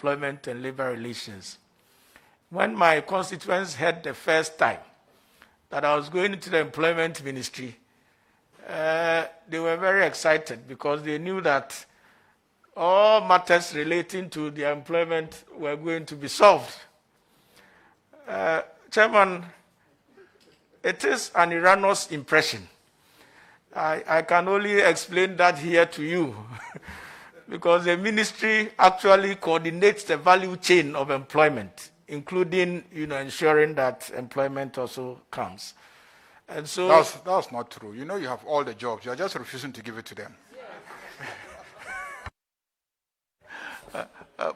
Employment and Labor Relations. When my constituents heard the first time that I was going into the Employment Ministry, they were very excited because they knew that all matters relating to their employment were going to be solved. Chairman, it is an erroneous impression. I can only explain that here to you because the ministry actually coordinates the value chain of employment, including ensuring that employment also counts. And so that's not true. You have all the jobs. You're just refusing to give it to them.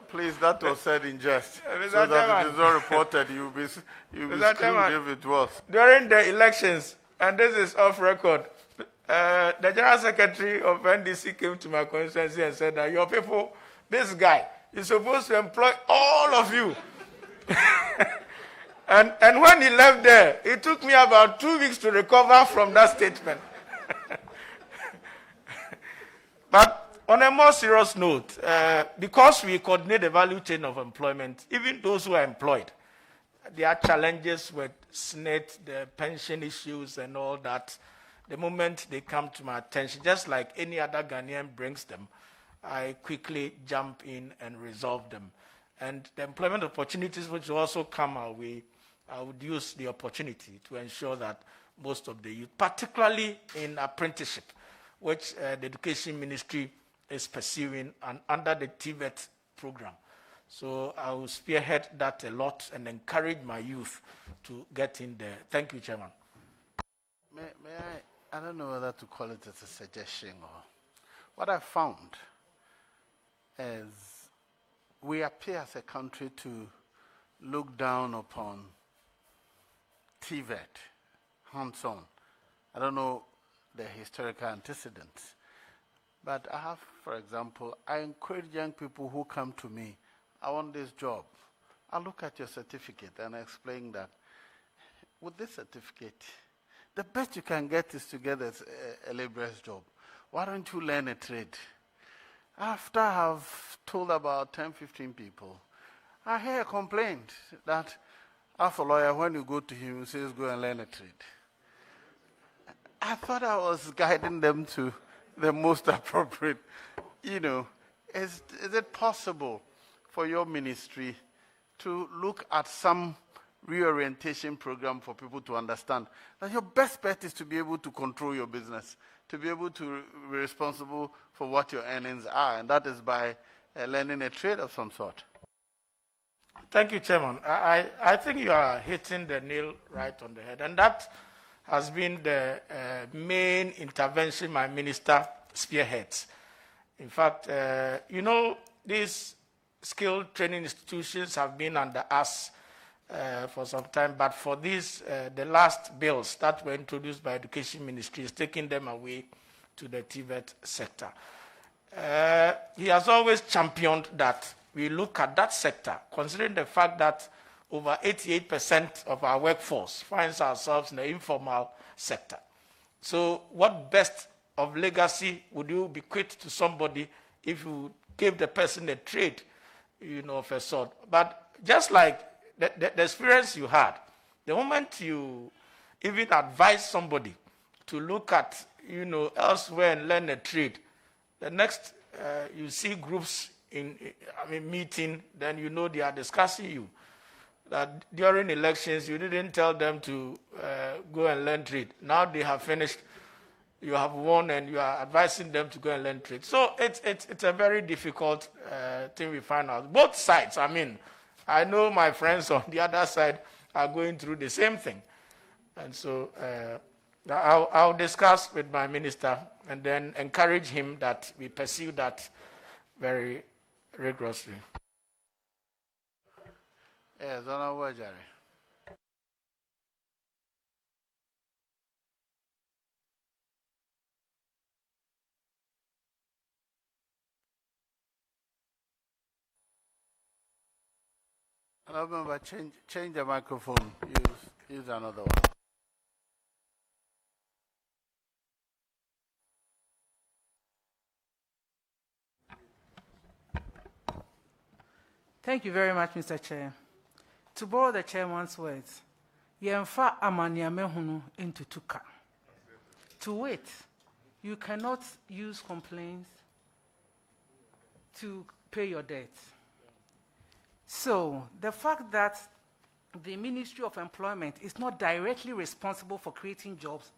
Please, that was said in jest. So that it is not reported, you'll be screamed if it was. During the elections, and this is off record, the General Secretary of NDC came to my constituency and said that your people, this guy, is supposed to employ all of you. and when he left there, it took me about 2 weeks to recover from that statement. But on a more serious note, because we coordinate the value chain of employment, even those who are employed, there are challenges with SNET, the pension issues and all that. The moment they come to my attention, just like any other Ghanaian brings them, I quickly jump in and resolve them. And the employment opportunities which also come our way, I would use the opportunity to ensure that most of the youth, particularly in apprenticeship, which the Education Ministry is pursuing and under the TVET program. So I will spearhead that a lot and encourage my youth to get in there. Thank you, Chairman. May I don't know whether to call it as a suggestion or what I found is we appear as a country to look down upon TVET, hands-on. I don't know the historical antecedents. But I have, for example, I encourage young people who come to me, I want this job. I look at your certificate and I explain that with this certificate, the best you can get is to get a laborer's job. Why don't you learn a trade? After I've told about 10, 15 people, I hear a complaint that as a lawyer, when you go to him, he says, go and learn a trade. I thought I was guiding them to the most appropriate. Is it possible for your ministry to look at some reorientation program for people to understand that your best bet is to be able to control your business, to be able to be responsible for what your earnings are, and that is by learning a trade of some sort? Thank you, Chairman. I think you are hitting the nail right on the head, and that has been the main intervention my minister spearheads. In fact, these skilled training institutions have been under us for some time, but for these, the last bills that were introduced by Education Ministry is taking them away to the TVET sector. He has always championed that we look at that sector, considering the fact that over 88% of our workforce finds ourselves in the informal sector. So what best of legacy would you bequeath to somebody if you gave the person a trade, of a sort? But just like the experience you had, the moment you even advise somebody to look at, elsewhere and learn a trade, the next you see groups meeting, then they are discussing you. That during elections, you didn't tell them to go and learn trade. Now they have finished, you have won, and you are advising them to go and learn trade. So it's a very difficult thing we find out. Both sides, I know my friends on the other side are going through the same thing. And so I'll discuss with my minister and then encourage him that we pursue that very rigorously. Yes, Honorable Jerry. Remember, change the microphone. Use another one. Thank you very much, Mr. Chair. To borrow the chairman's words, yemfa amaniame hunu into tuka. To wait, you cannot use complaints to pay your debt. So the fact that the Ministry of Employment is not directly responsible for creating jobs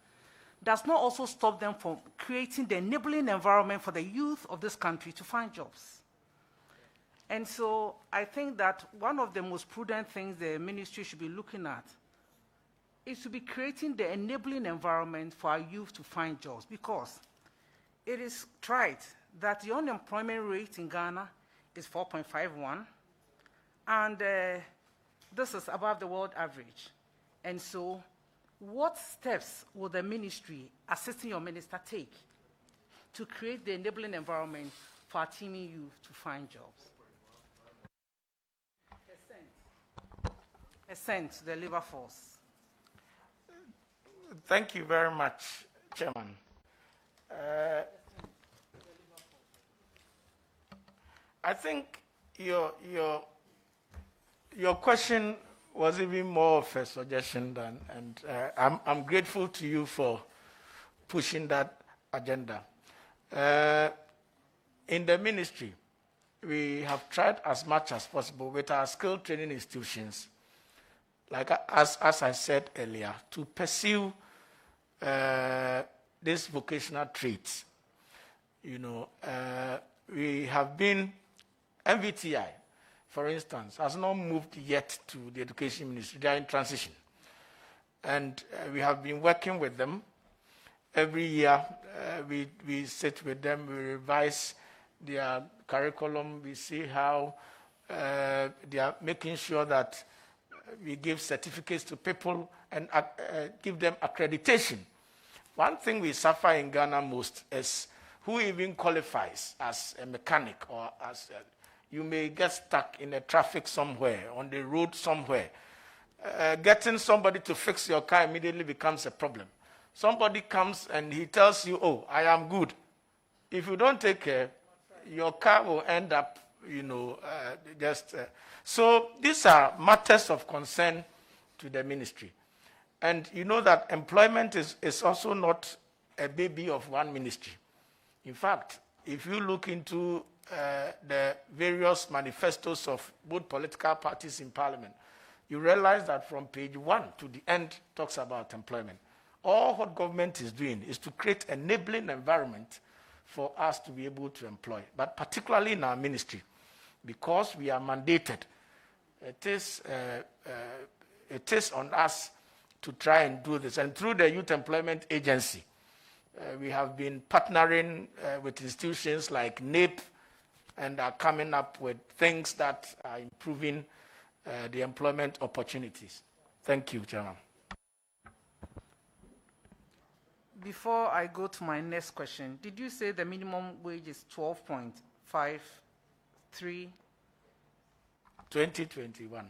does not also stop them from creating the enabling environment for the youth of this country to find jobs. And so I think that one of the most prudent things the ministry should be looking at is to be creating the enabling environment for our youth to find jobs, because it is tried that the unemployment rate in Ghana is 4.51, and this is above the world average. And so what steps will the ministry, assisting your minister, take to create the enabling environment for our teeming youth to find jobs? A cent to the labor force. Thank you very much, Chairman. I think your question was even more of a suggestion than, and I'm grateful to you for pushing that agenda. In the ministry, we have tried as much as possible with our skill training institutions, like as I said earlier, to pursue these vocational traits. You know, we have been, MVTI, for instance, has not moved yet to the education ministry. They are in transition. And we have been working with them. Every year, we sit with them, we revise their curriculum, we see how they are making sure that we give certificates to people and give them accreditation. One thing we suffer in Ghana most is who even qualifies as a mechanic, or as you may get stuck in a traffic somewhere, on the road somewhere. Getting somebody to fix your car immediately becomes a problem. Somebody comes and he tells you, oh, I am good. If you don't take care, your car will end up, you know, so these are matters of concern to the ministry. And you know that employment is also not a baby of one ministry. In fact, if you look into the various manifestos of both political parties in parliament, you realize that from page 1 to the end talks about employment. All what government is doing is to create an enabling environment for us to be able to employ, but particularly in our ministry, because we are mandated. It is on us to try and do this. And through the Youth Employment Agency, we have been partnering with institutions like NAPE and are coming up with things that are improving the employment opportunities. Thank you, Chairman. Before I go to my next question, did you say the minimum wage is 12.53? 2021.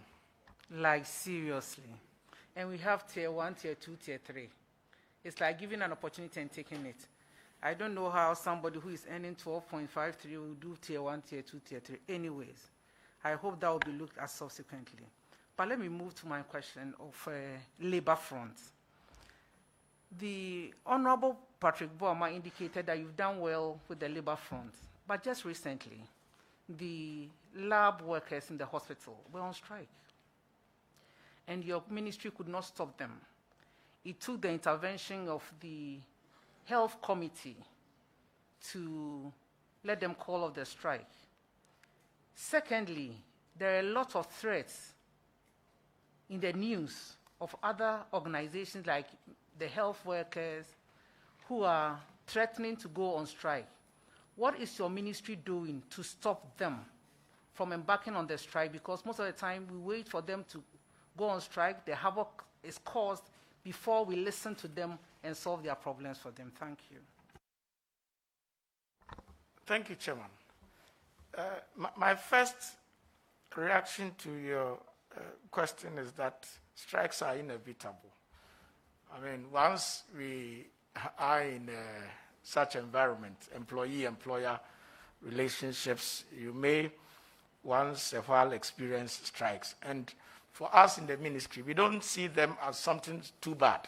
Like, seriously. And we have tier 1, tier 2, tier 3. It's like giving an opportunity and taking it. I don't know how somebody who is earning 12.53 will do tier 1, tier 2, tier 3. Anyways, I hope that will be looked at subsequently. But let me move to my question of labor front. The Honorable Patrick Boama indicated that you've done well with the labor front, but just recently, the lab workers in the hospital were on strike, and your ministry could not stop them. It took the intervention of the health committee to let them call off the strike. Secondly, there are a lot of threats in the news of other organizations like the health workers who are threatening to go on strike. What is your ministry doing to stop them from embarking on the strike? Because most of the time we wait for them to go on strike, the havoc is caused before we listen to them and solve their problems for them. Thank you. Thank you, Chairman. My first reaction to your question is that strikes are inevitable. I mean, once we are in such environment, employee-employer relationships, you may once a while experience strikes. And for us in the ministry, we don't see them as something too bad,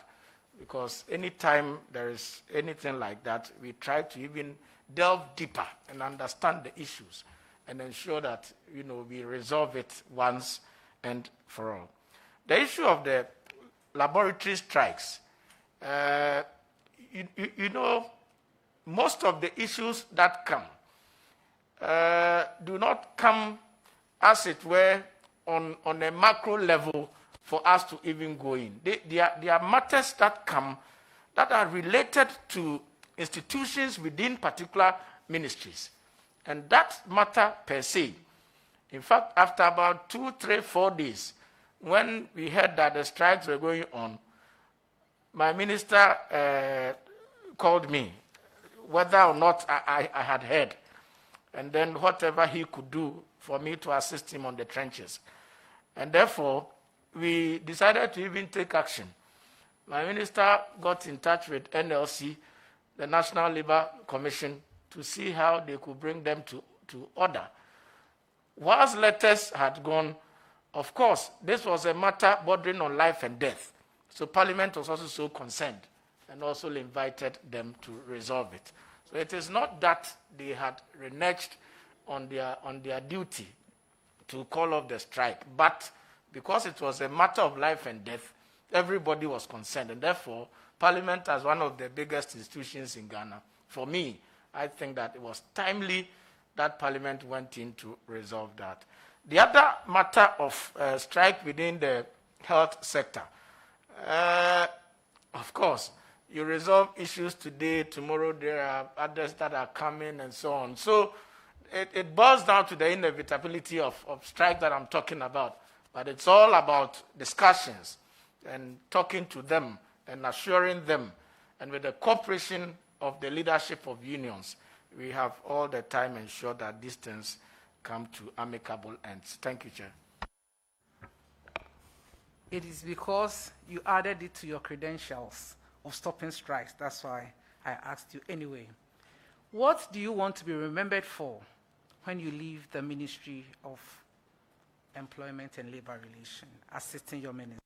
because anytime there is anything like that, we try to even delve deeper and understand the issues and ensure that, we resolve it once and for all. The issue of the laboratory strikes, most of the issues that come do not come, as it were, on a macro level for us to even go in. They are matters that come that are related to institutions within particular ministries. And that matter per se, in fact, after about 2, 3, 4 days, when we heard that the strikes were going on, my minister called me, whether or not I had heard, and then whatever he could do for me to assist him on the trenches. And therefore, we decided to even take action. My minister got in touch with NLC, the National Labour Commission, to see how they could bring them to order. Whilst letters had gone, of course, this was a matter bordering on life and death. So Parliament was also so concerned and also invited them to resolve it. So it is not that they had reneged on their duty to call off the strike, but because it was a matter of life and death, everybody was concerned. And therefore, Parliament, as one of the biggest institutions in Ghana, for me, I think that it was timely that Parliament went in to resolve that. The other matter of strike within the health sector, of course, you resolve issues today, tomorrow there are others that are coming and so on. So it boils down to the inevitability of strike that I'm talking about. But it's all about discussions and talking to them and assuring them. And with the cooperation of the leadership of unions, we have all the time ensured that these things come to amicable ends. Thank you, Chair. It is because you added it to your credentials of stopping strikes. That's why I asked you anyway. What do you want to be remembered for when you leave the Ministry of Employment and Labor Relations, assisting your minister?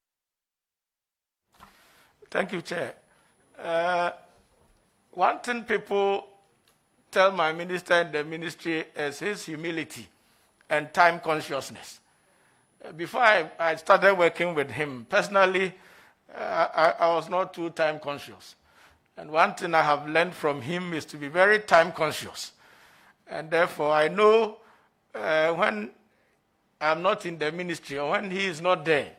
Thank you, Chair. One thing people tell my minister in the ministry is his humility and time consciousness. Before I started working with him, personally, I was not too time conscious. And one thing I have learned from him is to be very time conscious. And therefore, I know when I'm not in the ministry or when he is not there,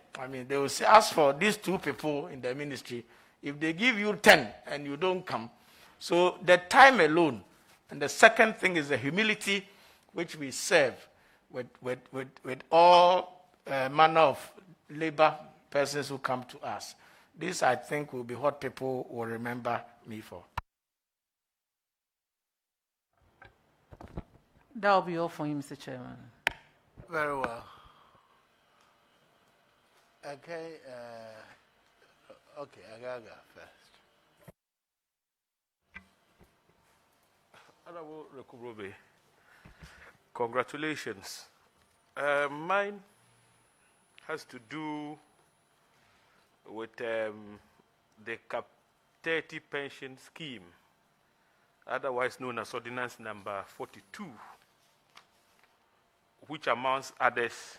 they will say, ask for these 2 people in the ministry. If they give you 10 and you don't come, so the time alone. And the second thing is the humility which we serve with all manner of labor persons who come to us. This, I think, will be what people will remember me for. That will be all for you, Mr. Chairman. Very well. Okay, Agaga first. Honorable Rekurobe, congratulations. Mine has to do with the CAP 30 pension scheme, otherwise known as Ordinance number 42, which amongst others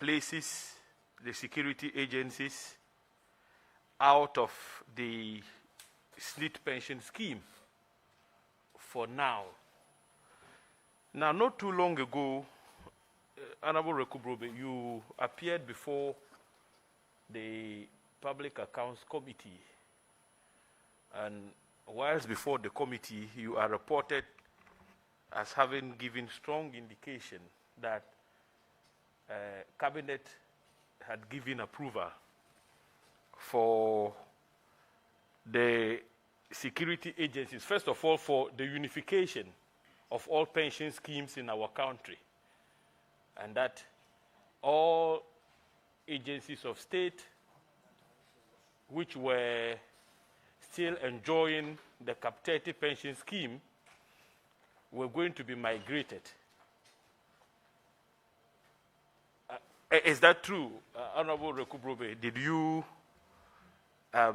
places the security agencies out of the SNIT pension scheme for now. Now, not too long ago, Honorable Rekurobe, you appeared before the Public Accounts Committee, and whilst before the committee, you are reported as having given strong indication that Cabinet had given approval for the security agencies, first of all, for the unification of all pension schemes in our country, and that all agencies of state which were still enjoying the CAP 30 pension scheme were going to be migrated. Is that true, Honorable Rekubrobe? Did you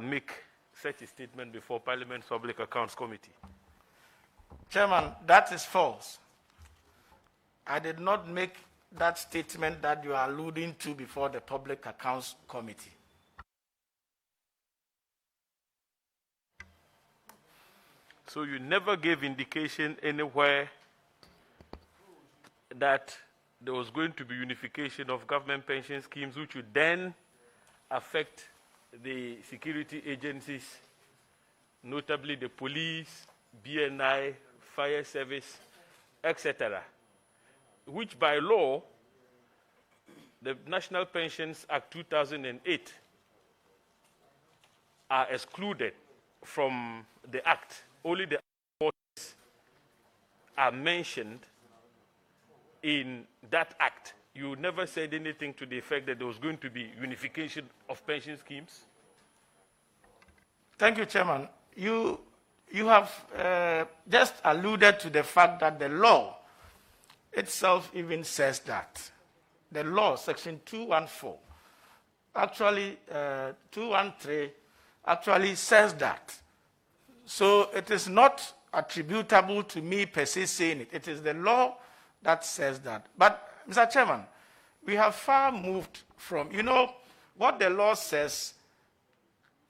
make such a statement before Parliament's Public Accounts Committee? Chairman, that is false. I did not make that statement that you are alluding to before the Public Accounts Committee. So you never gave indication anywhere that there was going to be unification of government pension schemes, which would then affect the security agencies, notably the police, BNI, fire service, etc., which by law, the National Pensions Act 2008 are excluded from the act. Only the parties are mentioned in that act. You never said anything to the effect that there was going to be unification of pension schemes? Thank you, Chairman. You have just alluded to the fact that the law itself even says that. The law, section 214, actually 213, actually says that. So it is not attributable to me per se saying it. It is the law that says that. But, Mr. Chairman, we have far moved from, what the law says,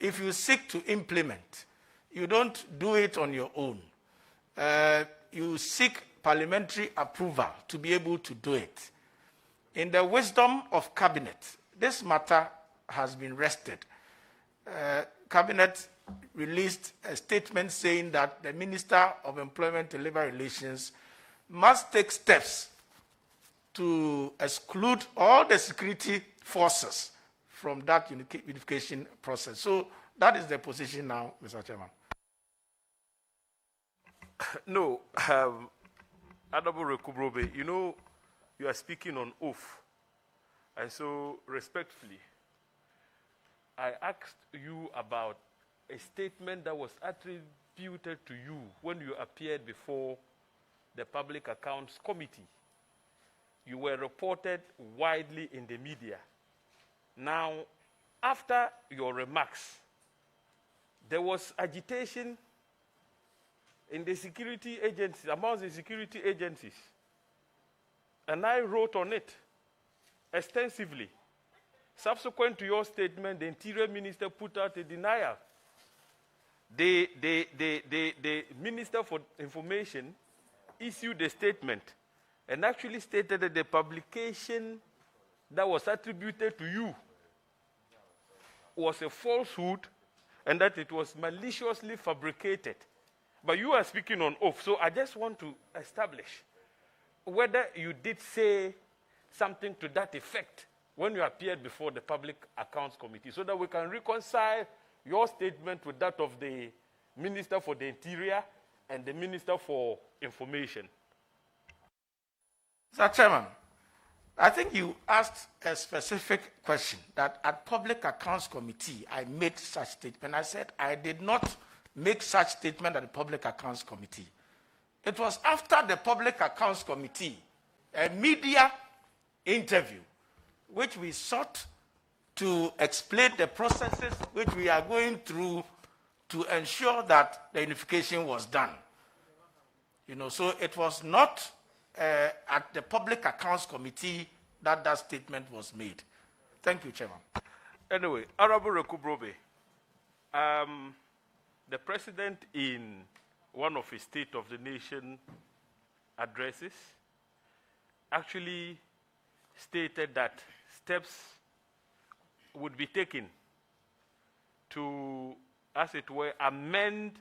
if you seek to implement, you don't do it on your own. You seek parliamentary approval to be able to do it. In the wisdom of Cabinet, this matter has been rested. Cabinet released a statement saying that the Minister of Employment and Labour Relations must take steps to exclude all the security forces from that unification process. So that is the position now, Mr. Chairman. No, Honorable Rekubrobe, you are speaking on oath. And so, respectfully, I asked you about a statement that was attributed to you when you appeared before the Public Accounts Committee. You were reported widely in the media. Now, after your remarks, there was agitation in the security agencies, amongst the security agencies. And I wrote on it extensively. Subsequent to your statement, the Interior Minister put out a denial. The Minister for Information issued a statement and actually stated that the publication that was attributed to you was a falsehood and that it was maliciously fabricated. But you are speaking on oath, so I just want to establish whether you did say something to that effect when you appeared before the Public Accounts Committee, so that we can reconcile your statement with that of the Minister for the Interior and the Minister for Information. Mr. Chairman, I think you asked a specific question that at Public Accounts Committee, I made such statement. I said I did not make such statement at the Public Accounts Committee. It was after the Public Accounts Committee, a media interview, which we sought to explain the processes which we are going through to ensure that the unification was done. So it was not at the Public Accounts Committee that that statement was made. Thank you, Chairman. Anyway, Honorable Rekubrobe, the President in one of his State of the Nation addresses actually stated that steps would be taken to, as it were, amend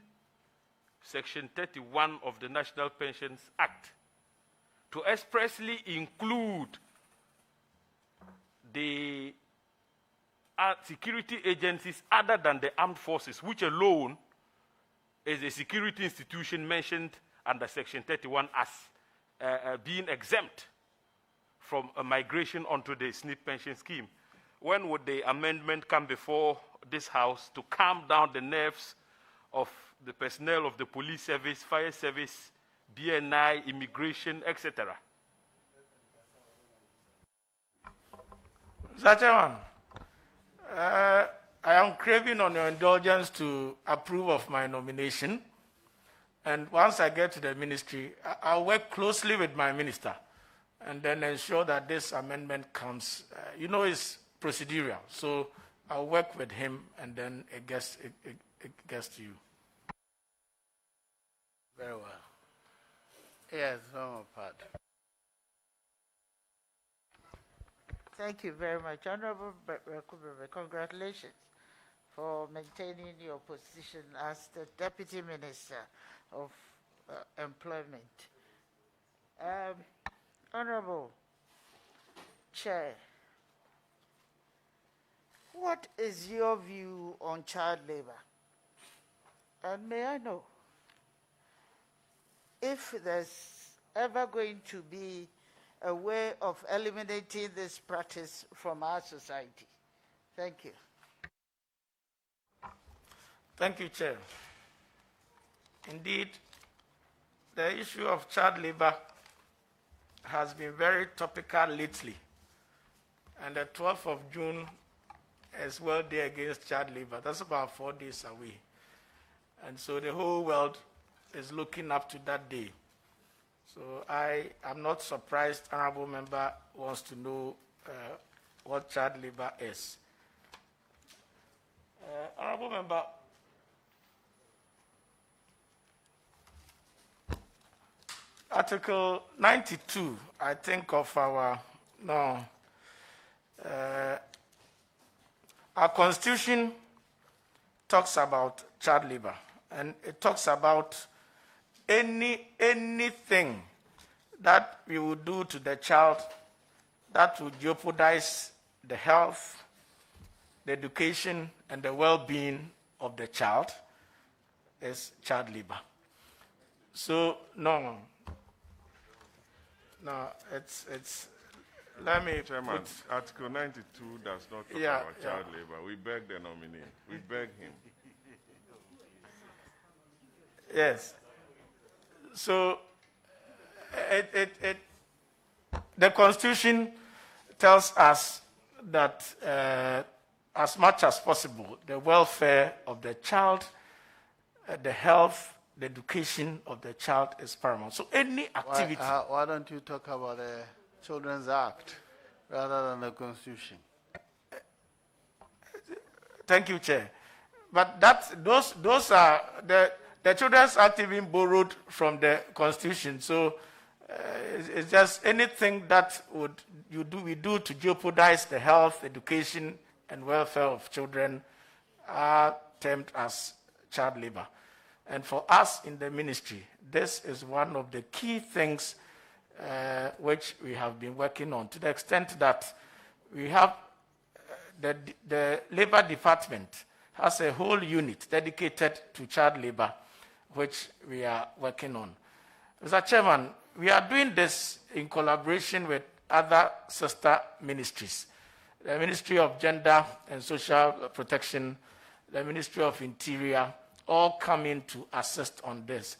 Section 31 of the National Pensions Act to expressly include the security agencies other than the armed forces, which alone is a security institution mentioned under Section 31 as being exempt from a migration onto the SNP pension scheme. When would the amendment come before this House to calm down the nerves of the personnel of the police service, fire service, BNI, immigration, etc. Mr. Chairman, I am craving on your indulgence to approve of my nomination. And once I get to the ministry, I'll work closely with my minister and then ensure that this amendment comes. It's procedural. So I'll work with him and then it gets to you. Very well. Yes, one more part. Thank you very much. Honorable Rekubebe, congratulations for maintaining your position as the Deputy Minister of Employment. Honorable Chair, what is your view on child labor? And may I know if there's ever going to be a way of eliminating this practice from our society? Thank you. Thank you, Chair. Indeed, the issue of child labor has been very topical lately. And the 12th of June is World Day Against Child Labor. That's about 4 days away. And so the whole world is looking up to that day. So I am not surprised honorable member wants to know what child labor is. Honorable member, Article 92, I think, of our Constitution talks about child labor, and it talks about anything that we would do to the child that would jeopardize the health, the education, and the well-being of the child is child labor. So no, it's. Let me. Chairman, Article 92 does not talk about child labor. We beg the nominee. We beg him. Yes. So the Constitution tells us that as much as possible, the welfare of the child, the health, the education of the child is paramount. So any activity. Why don't you talk about the Children's Act rather than the Constitution? Thank you, Chair. But those are the Children's Act even borrowed from the Constitution. So it's just anything that we do to jeopardize the health, education, and welfare of children are termed as child labor. And for us in the ministry, this is one of the key things which we have been working on, to the extent that we have the Labor Department has a whole unit dedicated to child labor, which we are working on. Mr. Chairman, we are doing this in collaboration with other sister ministries. The Ministry of Gender and Social Protection, the Ministry of Interior, all come in to assist on this.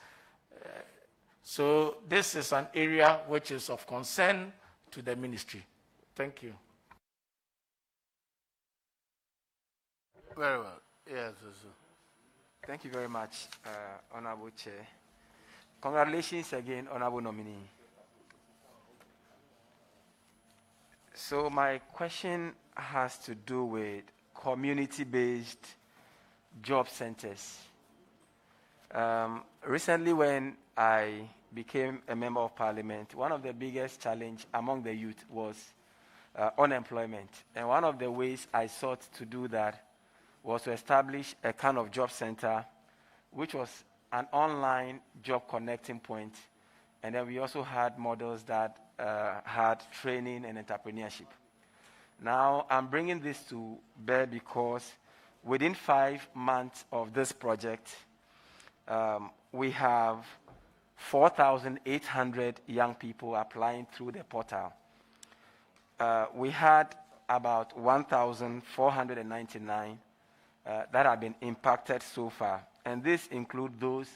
So this is an area which is of concern to the ministry. Thank you. Very well. Yes, Zuzu. Thank you very much, Honorable Chair. Congratulations again, Honorable Nominee. So my question has to do with community-based job centers. Recently, when I became a member of parliament, one of the biggest challenges among the youth was unemployment. And one of the ways I sought to do that was to establish a kind of job center, which was an online job connecting point. And then we also had models that had training and entrepreneurship. Now, I'm bringing this to bear because within 5 months of this project, we have 4,800 young people applying through the portal. We had about 1,499 that have been impacted so far. And this includes those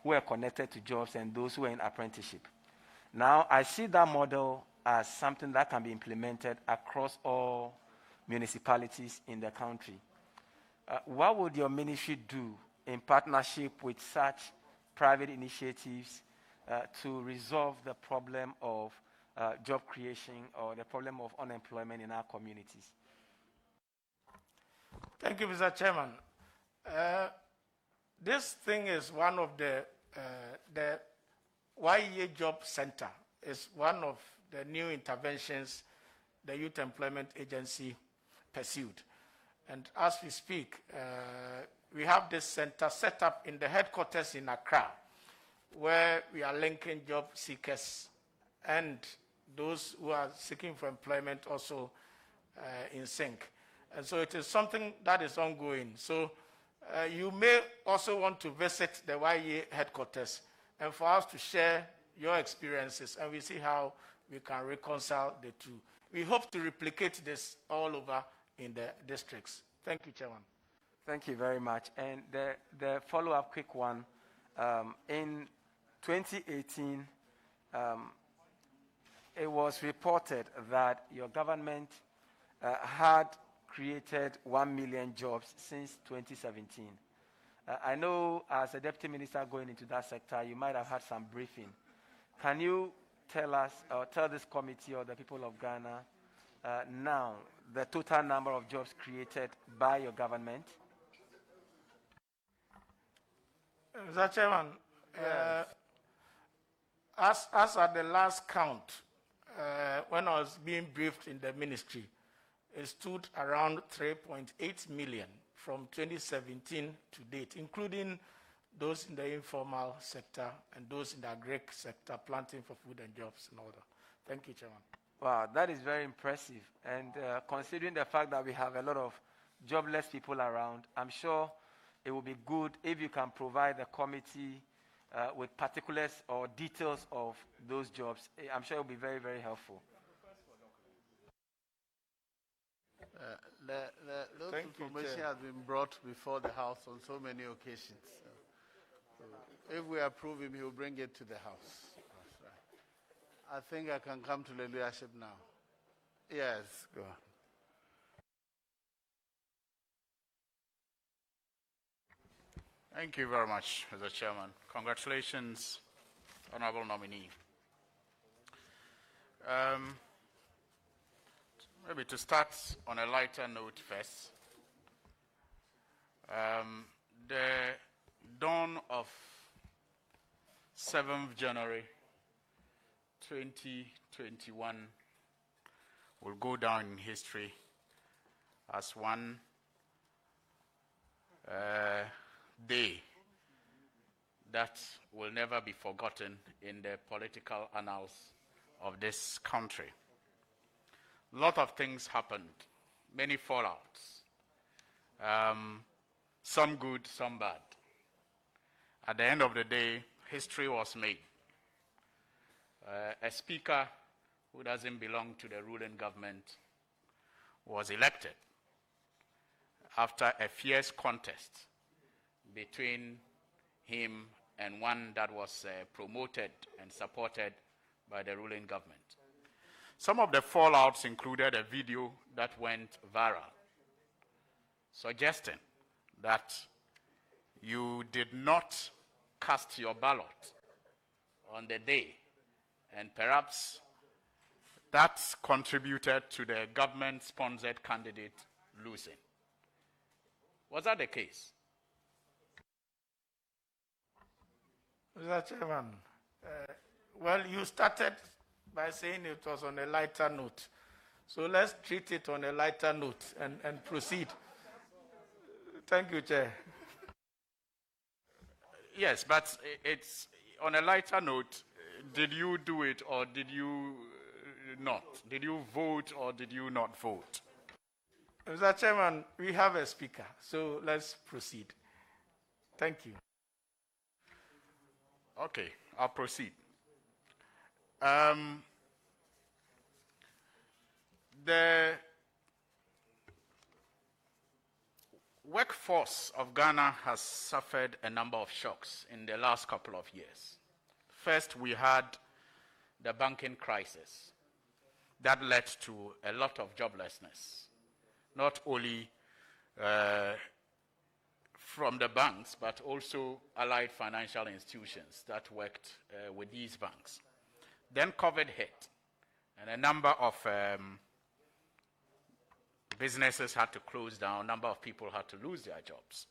who are connected to jobs and those who are in apprenticeship. Now, I see that model as something that can be implemented across all municipalities in the country. What would your ministry do in partnership with such private initiatives to resolve the problem of job creation or the problem of unemployment in our communities? Thank you, Mr. Chairman. This thing is one of the YEA Job Center is one of the new interventions the Youth Employment Agency pursued. And as we speak, we have this center set up in the headquarters in Accra, where we are linking job seekers and those who are seeking for employment also in sync. And so it is something that is ongoing. So you may also want to visit the YEA headquarters and for us to share your experiences, and we see how we can reconcile the two. We hope to replicate this all over in the districts. Thank you, Chairman. Thank you very much. And the follow-up quick one, in 2018, it was reported that your government had created 1 million jobs since 2017. I know as a deputy minister going into that sector, you might have had some briefing. Can you tell us, or tell this committee or the people of Ghana now the total number of jobs created by your government? Mr. Chairman, as at the last count, when I was being briefed in the ministry, it stood around 3.8 million from 2017 to date, including those in the informal sector and those in the agric sector, planting for food and jobs and all that. Thank you, Chairman. Wow, that is very impressive. And considering the fact that we have a lot of jobless people around, I'm sure it would be good if you can provide the committee with particulars or details of those jobs. I'm sure it will be very, very helpful. Those information has been brought before the House on so many occasions. So if we approve him, he will bring it to the House. That's right. I think I can come to the leadership now. Yes, go on. Thank you very much, Mr. Chairman. Congratulations, Honorable Nominee. Maybe to start on a lighter note first, the dawn of 7th January 2021 will go down in history as one day that will never be forgotten in the political annals of this country. A lot of things happened, many fallouts, some good, some bad. At the end of the day, history was made. A speaker who doesn't belong to the ruling government was elected after a fierce contest between him and one that was promoted and supported by the ruling government. Some of the fallouts included a video that went viral, suggesting that you did not cast your ballot on the day, and perhaps that contributed to the government-sponsored candidate losing. Was that the case? Mr. Chairman, well, you started by saying it was on a lighter note. So let's treat it on a lighter note and proceed. Thank you, Chair. Yes, but it's on a lighter note. Did you do it or did you not? Did you vote or did you not vote? Mr. Chairman, we have a speaker, so let's proceed. Thank you. Okay, I'll proceed. workforce of Ghana has suffered a number of shocks in the last couple of years. First, we had the banking crisis that led to a lot of joblessness, not only from the banks, but also allied financial institutions that worked with these banks. Then COVID hit, and a number of businesses had to close down, a number of people had to lose their jobs.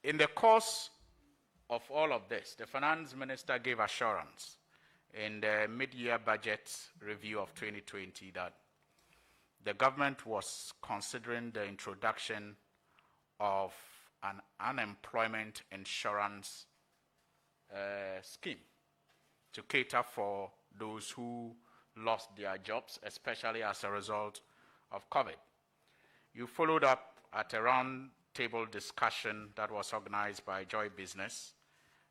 In the course of all of this, the finance minister gave assurance in the mid-year budget review of 2020 that the government was considering the introduction of an unemployment insurance scheme to cater for those who lost their jobs, especially as a result of COVID. You followed up at a round-table discussion that was organized by Joy Business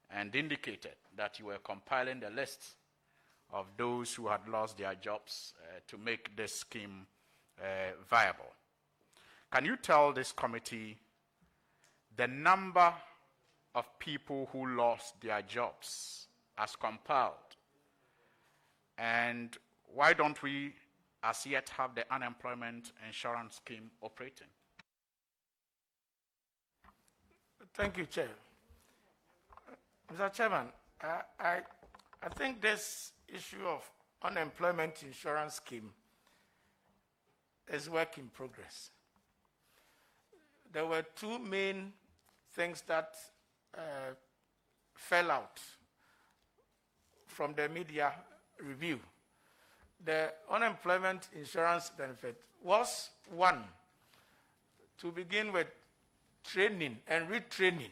and indicated that you were compiling the list of those who had lost their jobs to make this scheme viable. Can you tell this committee the number of people who lost their jobs as compiled? And why don't we as yet have the unemployment insurance scheme operating? Thank you, Chair. Mr. Chairman, I think this issue of unemployment insurance scheme is work in progress. There were two main things that fell out from the media review. The unemployment insurance benefit was, one, to begin with training and retraining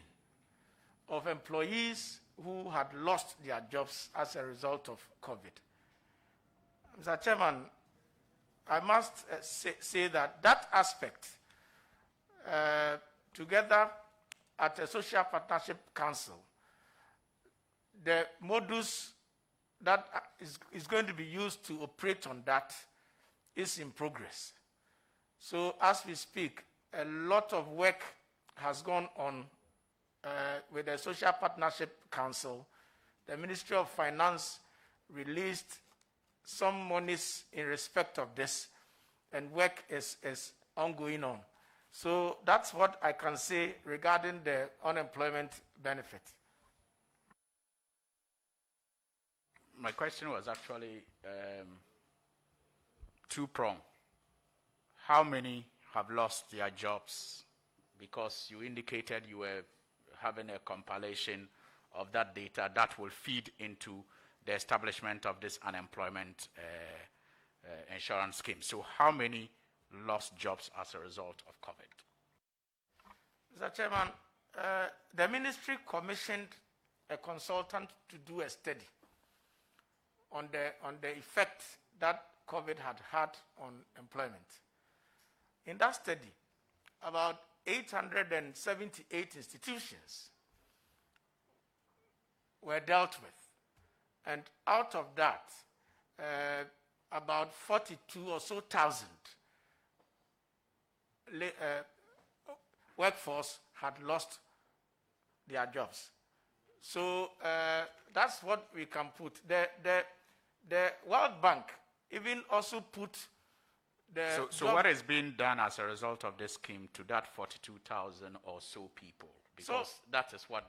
of employees who had lost their jobs as a result of COVID. Mr. Chairman, I must say that that aspect, together at a Social Partnership Council, the modus that is going to be used to operate on that is in progress. So as we speak, a lot of work has gone on with the Social Partnership Council. The Ministry of Finance released some monies in respect of this, and work is ongoing on. So that's what I can say regarding the unemployment benefit. My question was actually two-pronged. How many have lost their jobs? Because you indicated you were having a compilation of that data that will feed into the establishment of this unemployment insurance scheme. So how many lost jobs as a result of COVID? Mr. Chairman, the ministry commissioned a consultant to do a study on the effect that COVID had on employment. In that study, about 878 institutions were dealt with. And out of that, about 42 or so thousand workforce had lost their jobs. So that's what we can put. The World Bank even also put the... So what is being done as a result of this scheme to that 42,000 or so people? Because that is what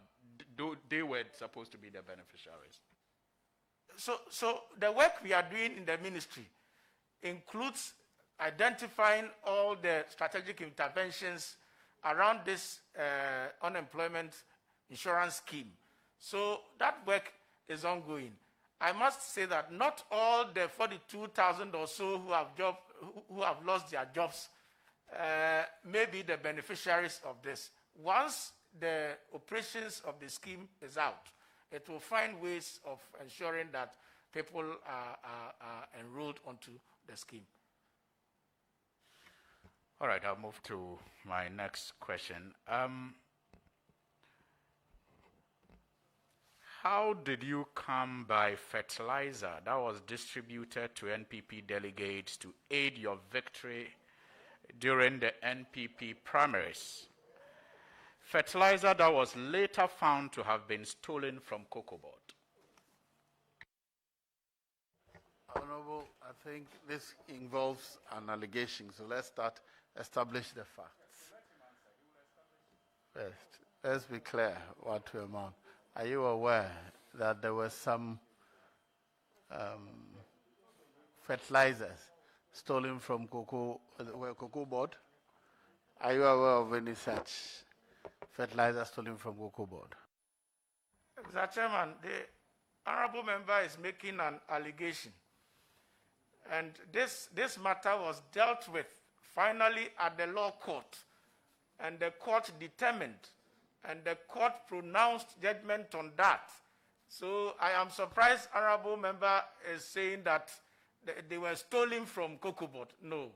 they were supposed to be the beneficiaries. So the work we are doing in the ministry includes identifying all the strategic interventions around this unemployment insurance scheme. So that work is ongoing. I must say that not all the 42,000 or so who have lost their jobs may be the beneficiaries of this. Once the operations of the scheme is out, it will find ways of ensuring that people are enrolled onto the scheme. All right, I'll move to my next question. How did you come by fertilizer that was distributed to NPP delegates to aid your victory during the NPP primaries. Fertilizer that was later found to have been stolen from Cocoa Board. Honorable, I think this involves an allegation, so let's establish the facts. First, let's be clear what to amount. Are you aware that there were some fertilizers stolen from Cocoa Board? Are you aware of any such fertilizer stolen from Cocoa Board? Mr. Chairman, the honorable member is making an allegation. And this matter was dealt with finally at the law court. And the court determined, and the court pronounced judgment on that. So I am surprised honorable member is saying that they were stolen from Cocoa Board. No.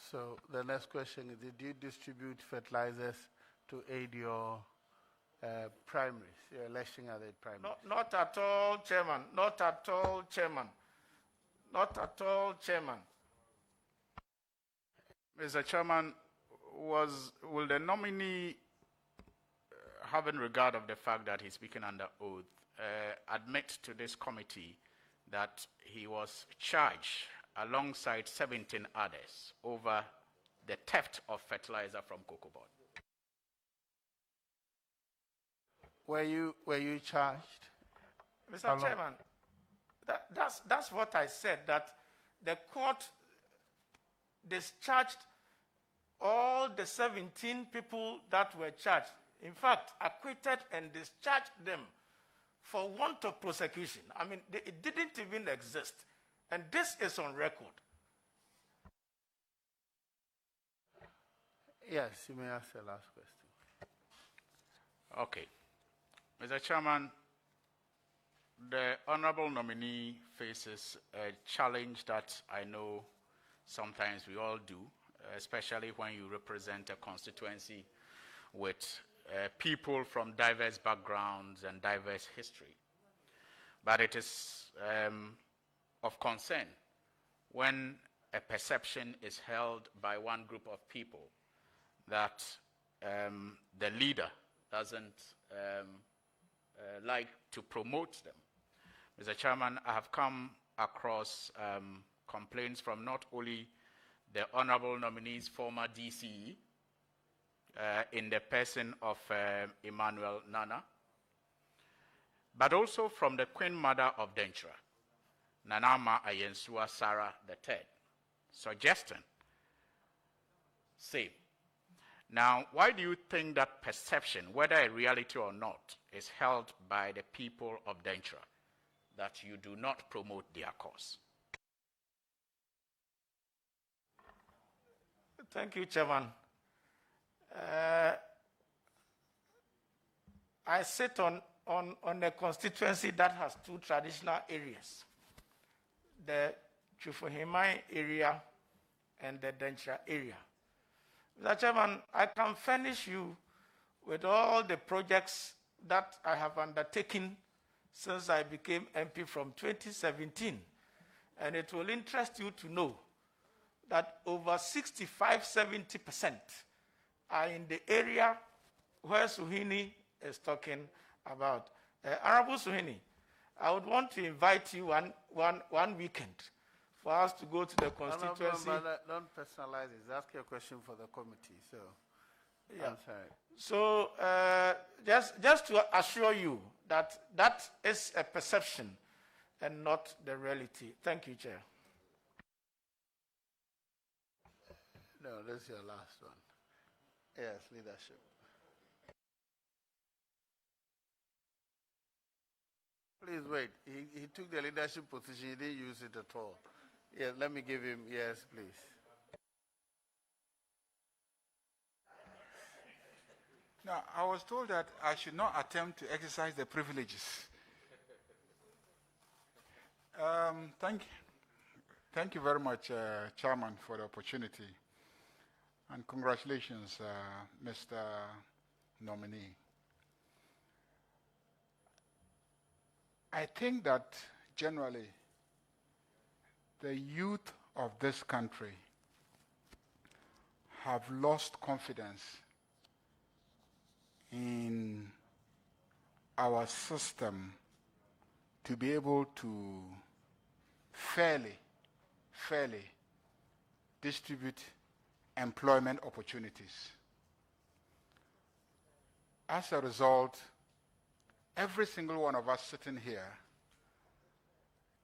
So the next question is, did you distribute fertilizers to aid your primaries, your election at the primaries? Not at all, Chairman. Not at all, Chairman. Not at all, Chairman. Mr. Chairman, will the nominee, having regard of the fact that he's speaking under oath, admit to this committee that he was charged alongside 17 others over the theft of fertilizer from Cocoa Board? Were you charged? Mr. Chairman, that's what I said, that the court discharged all the 17 people that were charged. In fact, acquitted and discharged them for want of prosecution. I mean, it didn't even exist. And this is on record. Yes, you may ask the last question. Okay. Mr. Chairman, the honorable nominee faces a challenge that I know sometimes we all do, especially when you represent a constituency with people from diverse backgrounds and diverse history. But it is of concern when a perception is held by one group of people that the leader doesn't like to promote them. Mr. Chairman, I have come across complaints from not only the honorable nominee's former DCE, in the person of Emmanuel Nana, but also from the Queen Mother of Denchra, Nanama Ayensua Sarah III, suggesting same. Now, why do you think that perception, whether a reality or not, is held by the people of Denchra, that you do not promote their cause? Thank you, Chairman. I sit on a constituency that has two traditional areas, the Chufuhimai area and the Denchra area. Mr. Chairman, I can furnish you with all the projects that I have undertaken since I became MP from 2017. And it will interest you to know that over 65–70% are in the area where Suhini is talking about. Honorable Suhini, I would want to invite you one weekend for us to go to the constituency. Don't personalize it. Ask your question for the committee. So, yeah. I'm sorry. So, just to assure you that that is a perception and not the reality. Thank you, Chair. No, this is your last one. Yes, leadership. Please wait. He took the leadership position. He didn't use it at all. Yes, let me give him. Yes, please. Now, I was told that I should not attempt to exercise the privileges. Thank you very much, Chairman, for the opportunity. And congratulations, Mr. Nominee. I think that generally the youth of this country have lost confidence in our system to be able to fairly distribute employment opportunities. As a result, every single one of us sitting here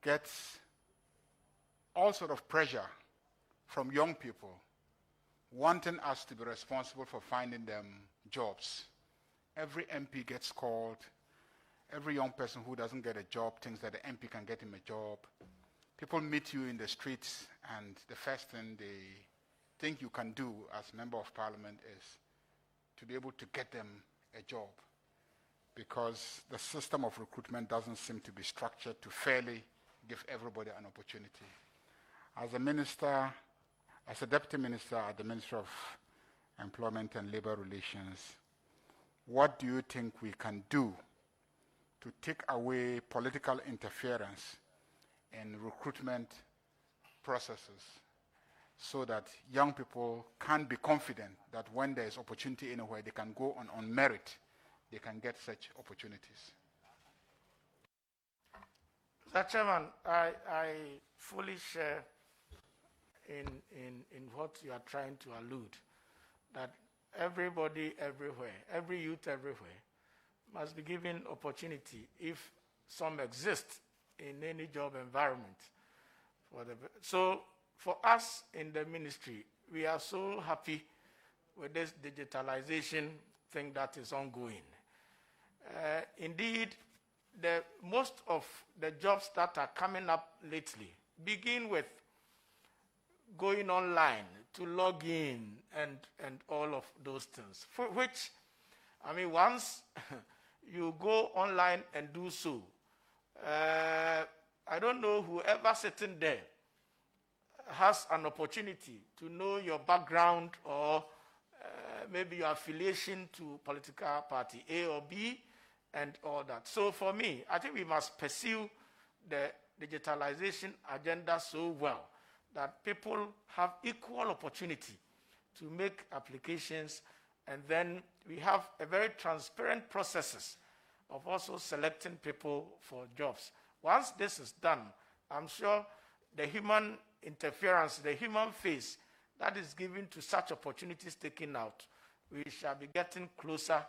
gets all sort of pressure from young people wanting us to be responsible for finding them jobs. Every MP gets called. Every young person who doesn't get a job thinks that the MP can get him a job. People meet you in the streets, and the first thing they think you can do as member of parliament is to be able to get them a job, because the system of recruitment doesn't seem to be structured to fairly give everybody an opportunity. As a minister, as a deputy minister at the Ministry of Employment and Labor Relations, what do you think we can do to take away political interference in recruitment processes so that young people can be confident that when there is opportunity anywhere, they can go on merit, they can get such opportunities? Mr. Chairman, I fully share in what you are trying to allude, that everybody everywhere, every youth everywhere, must be given opportunity if some exist in any job environment. So for us in the ministry, we are so happy with this digitalization thing that is ongoing. Indeed, most of the jobs that are coming up lately begin with going online to log in and all of those things, for which, I mean, once you go online and do so, I don't know, whoever sitting there has an opportunity to know your background or maybe your affiliation to political party A or B and all that. So for me, I think we must pursue the digitalization agenda so well that people have equal opportunity to make applications, and then we have a very transparent processes of also selecting people for jobs. Once this is done, I'm sure the human interference, the human face that is given to such opportunities taken out, we shall be getting closer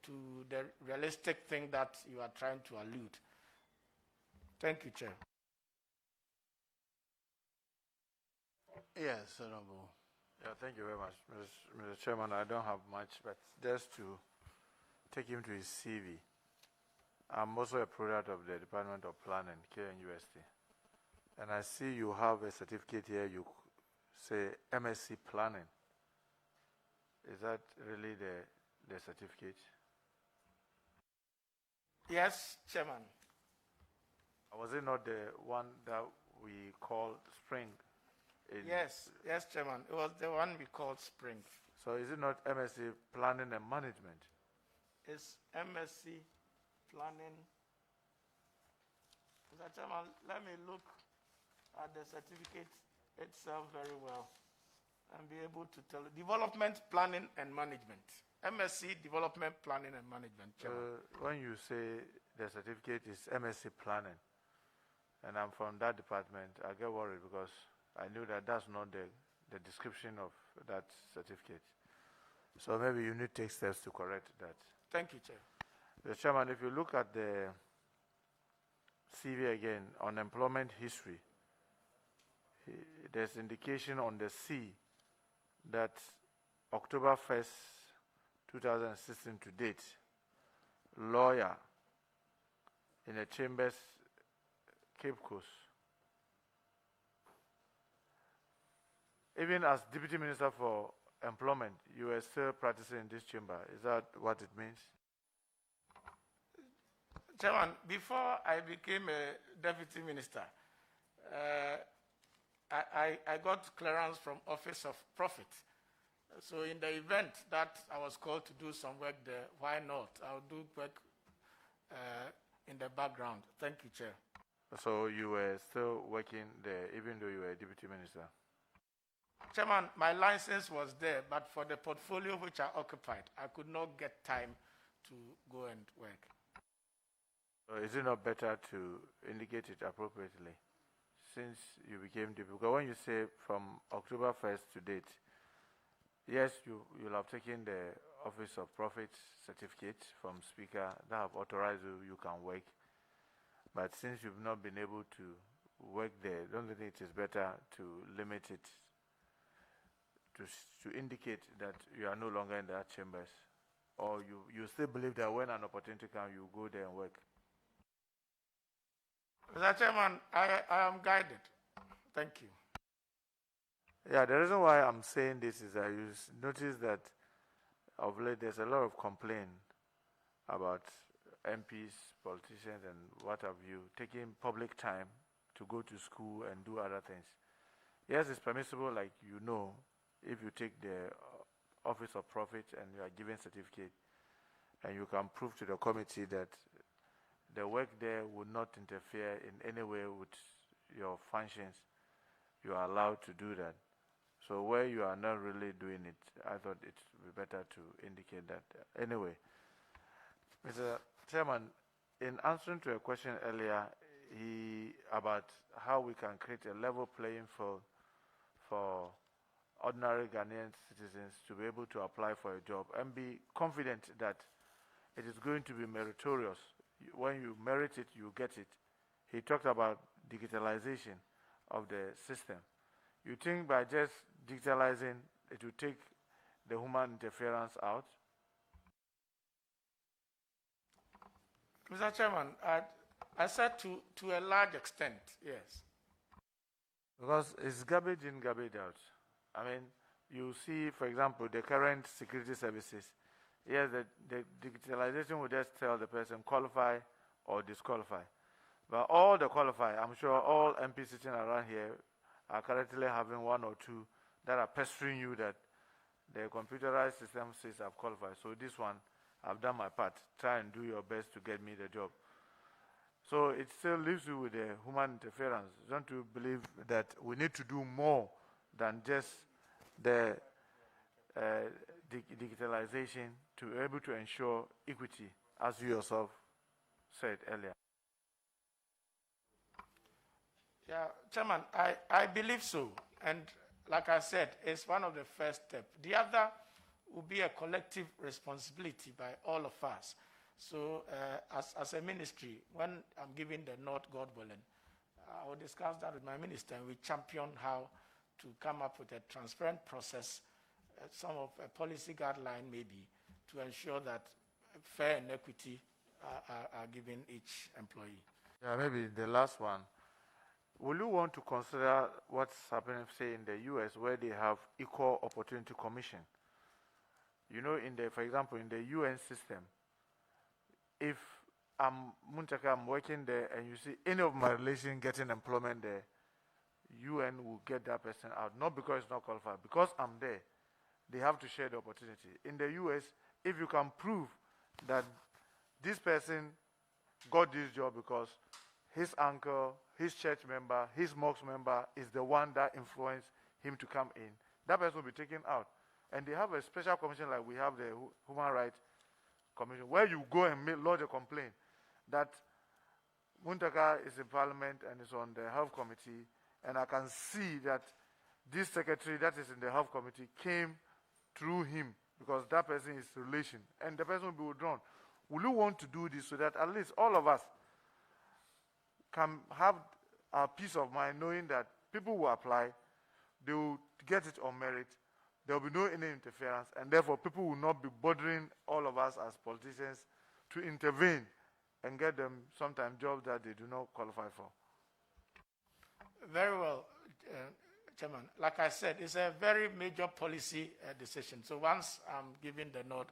to the realistic thing that you are trying to allude. Thank you, Chair. Yes, Honorable. Yeah, thank you very much, Mr. Chairman. I don't have much, but just to take him to his CV. I'm also a product of the Department of Planning, KNUST. And I see you have a certificate here, you say MSc Planning. Is that really the certificate? Yes, Chairman. Was it not the one that we called Spring? Yes, Chairman. It was the one we called Spring. So is it not MSc Planning and Management? It's MSc Planning. Mr. Chairman, let me look at the certificate itself very well and be able to tell you. Development Planning and Management. MSc Development Planning and Management, Chairman. When you say the certificate is MSc Planning, and I'm from that department, I get worried because I knew that that's not the description of that certificate. So maybe you need to take steps to correct that. Thank you, Chair. The Chairman, if you look at the CV again, on employment history, there's indication on the C that October 1st, 2016 to date, lawyer in the Chambers, Cape Coast. Even as Deputy Minister for Employment, you are still practicing in this chamber. Is that what it means? Chairman, before I became a Deputy Minister, I got clearance from Office of Profit. So in the event that I was called to do some work there, why not? I'll do work in the background. Thank you, Chair. So you were still working there, even though you were a deputy minister? Chairman, my license was there, but for the portfolio which I occupied, I could not get time to go and work. So is it not better to indicate it appropriately since you became deputy? Because when you say from October 1st to date, yes, you'll have taken the Office of Profits certificate from Speaker that have authorized you can work. But since you've not been able to work there, don't you think it is better to limit it to indicate that you are no longer in the chambers? Or you still believe that when an opportunity comes, you go there and work? Mr. Chairman, I am guided. Thank you. Yeah, the reason why I'm saying this is that you notice that of late there's a lot of complaint about MPs, politicians, and what have you, taking public time to go to school and do other things. Yes, it's permissible, like you know, if you take the Office of Profit and you are given certificate, and you can prove to the committee that the work there would not interfere in any way with your functions, you are allowed to do that. So where you are not really doing it, I thought it would be better to indicate that. Anyway, Mr. Chairman, in answering to a question earlier, about how we can create a level playing field for ordinary Ghanaian citizens to be able to apply for a job and be confident that it is going to be meritorious. When you merit it, you get it. He talked about digitalization of the system. You think by just digitalizing, it will take the human interference out? Mr. Chairman, I said to a large extent, yes. Because it's garbage in, garbage out. I mean, you see, for example, the current security services. Yes, the digitalization will just tell the person qualify or disqualify. But all the qualify, I'm sure all MPs sitting around here are currently having one or two that are pestering you that the computerized system says I've qualified. So this one, I've done my part. Try and do your best to get me the job. So it still leaves you with the human interference. Don't you believe that we need to do more than just the digitalization to be able to ensure equity, as you yourself said earlier? Yeah, Chairman, I believe so. And like I said, it's one of the first steps. The other will be a collective responsibility by all of us. So as a ministry, when I'm giving the nod, God willing, I will discuss that with my minister and we champion how to come up with a transparent process, some of a policy guideline maybe, to ensure that fair and equity are given each employee. Yeah, maybe the last one. Will you want to consider what's happening, say, in the US, where they have Equal Opportunity Commission? You know, for example, in the UN system, if I'm working there and you see any of my relation getting employment there, UN will get that person out, not because it's not qualified, because I'm there. They have to share the opportunity. In the US, if you can prove that this person got this job because his uncle, his church member, his mosque member is the one that influenced him to come in, that person will be taken out. And they have a special commission like we have the Human Rights Commission, where you go and lodge a complaint that Muntaka is in Parliament and is on the Health Committee, and I can see that this secretary that is in the Health Committee came through him because that person is relation, and the person will be withdrawn. Will you want to do this so that at least all of us can have a peace of mind knowing that people will apply, they will get it on merit, there will be no any interference, and therefore people will not be bothering all of us as politicians to intervene and get them sometimes jobs that they do not qualify for? Very well, Chairman. Like I said, it's a very major policy decision. So once I'm given the nod,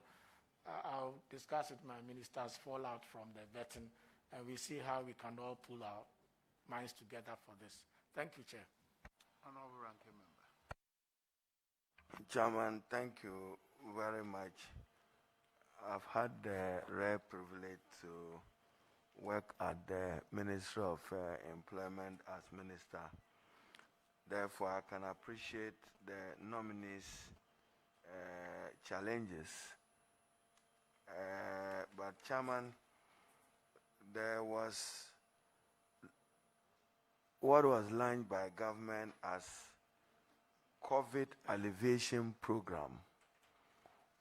I'll discuss with my ministers, fallout from the vetting, and we see how we can all pull our minds together for this. Thank you, Chair. Honorable Ranking Member. Chairman, thank you very much. I've had the rare privilege to work at the Ministry of Employment as minister. Therefore, I can appreciate the nominees' challenges. But Chairman, there was what was launched by government as COVID alleviation program,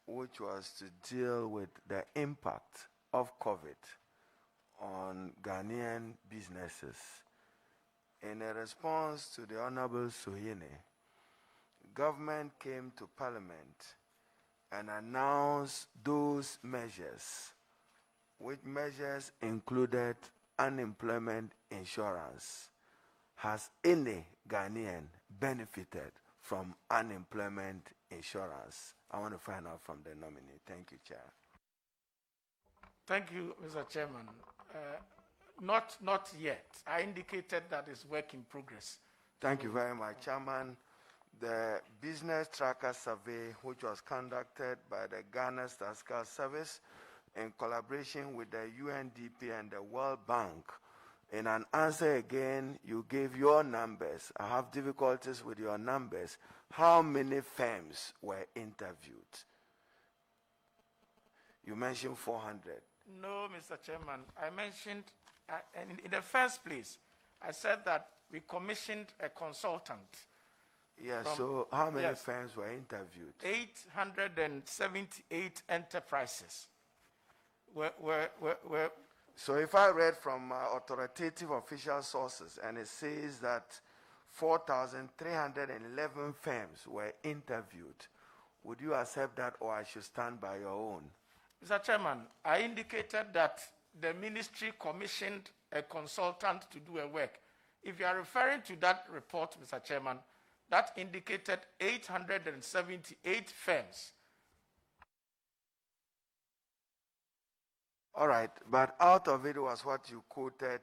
which was to deal with the impact of COVID on Ghanaian businesses. In a response to the Honorable Soyene, government came to Parliament and announced those measures, which measures included unemployment insurance. Has any Ghanaian benefited from unemployment insurance? I want to find out from the nominee. Thank you, Chair. Thank you, Mr. Chairman. Not yet. I indicated that it's work in progress. Thank you very much, Chairman. The business tracker survey, which was conducted by the Ghana Statistical Service in collaboration with the UNDP and the World Bank, in an answer again, you gave your numbers. I have difficulties with your numbers. How many firms were interviewed? You mentioned 400. No, Mr. Chairman. I mentioned, in the first place, I said that we commissioned a consultant. Yes, so how many firms were interviewed? 878 enterprises were So if I read from authoritative official sources and it says that 4,311 firms were interviewed, would you accept that or I should stand by your own? Mr. Chairman, I indicated that the ministry commissioned a consultant to do a work. If you are referring to that report, Mr. Chairman, that indicated 878 firms. All right, but out of it was what you quoted,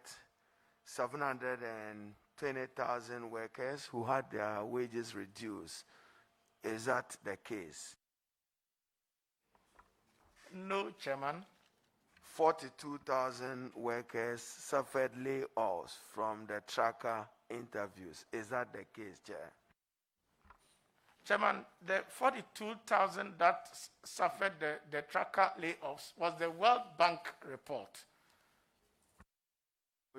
720,000 workers who had their wages reduced. Is that the case? No, Chairman. 42,000 workers suffered layoffs from the tracker interviews. Is that the case, Chair? Chairman, the 42,000 that suffered the tracker layoffs was the World Bank report.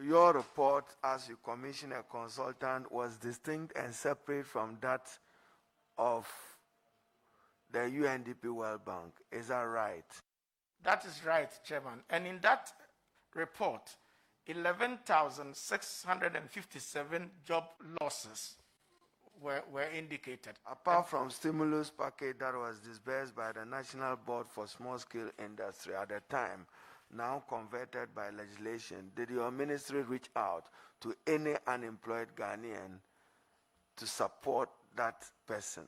Your report, as you commission a consultant, was distinct and separate from that of the UNDP World Bank. Is that right? That is right, Chairman. And in that report, 11,657 job losses were indicated. Apart from stimulus package that was disbursed by the National Board for Small-Scale Industry at the time, now converted by legislation, did your ministry reach out to any unemployed Ghanaian to support that person,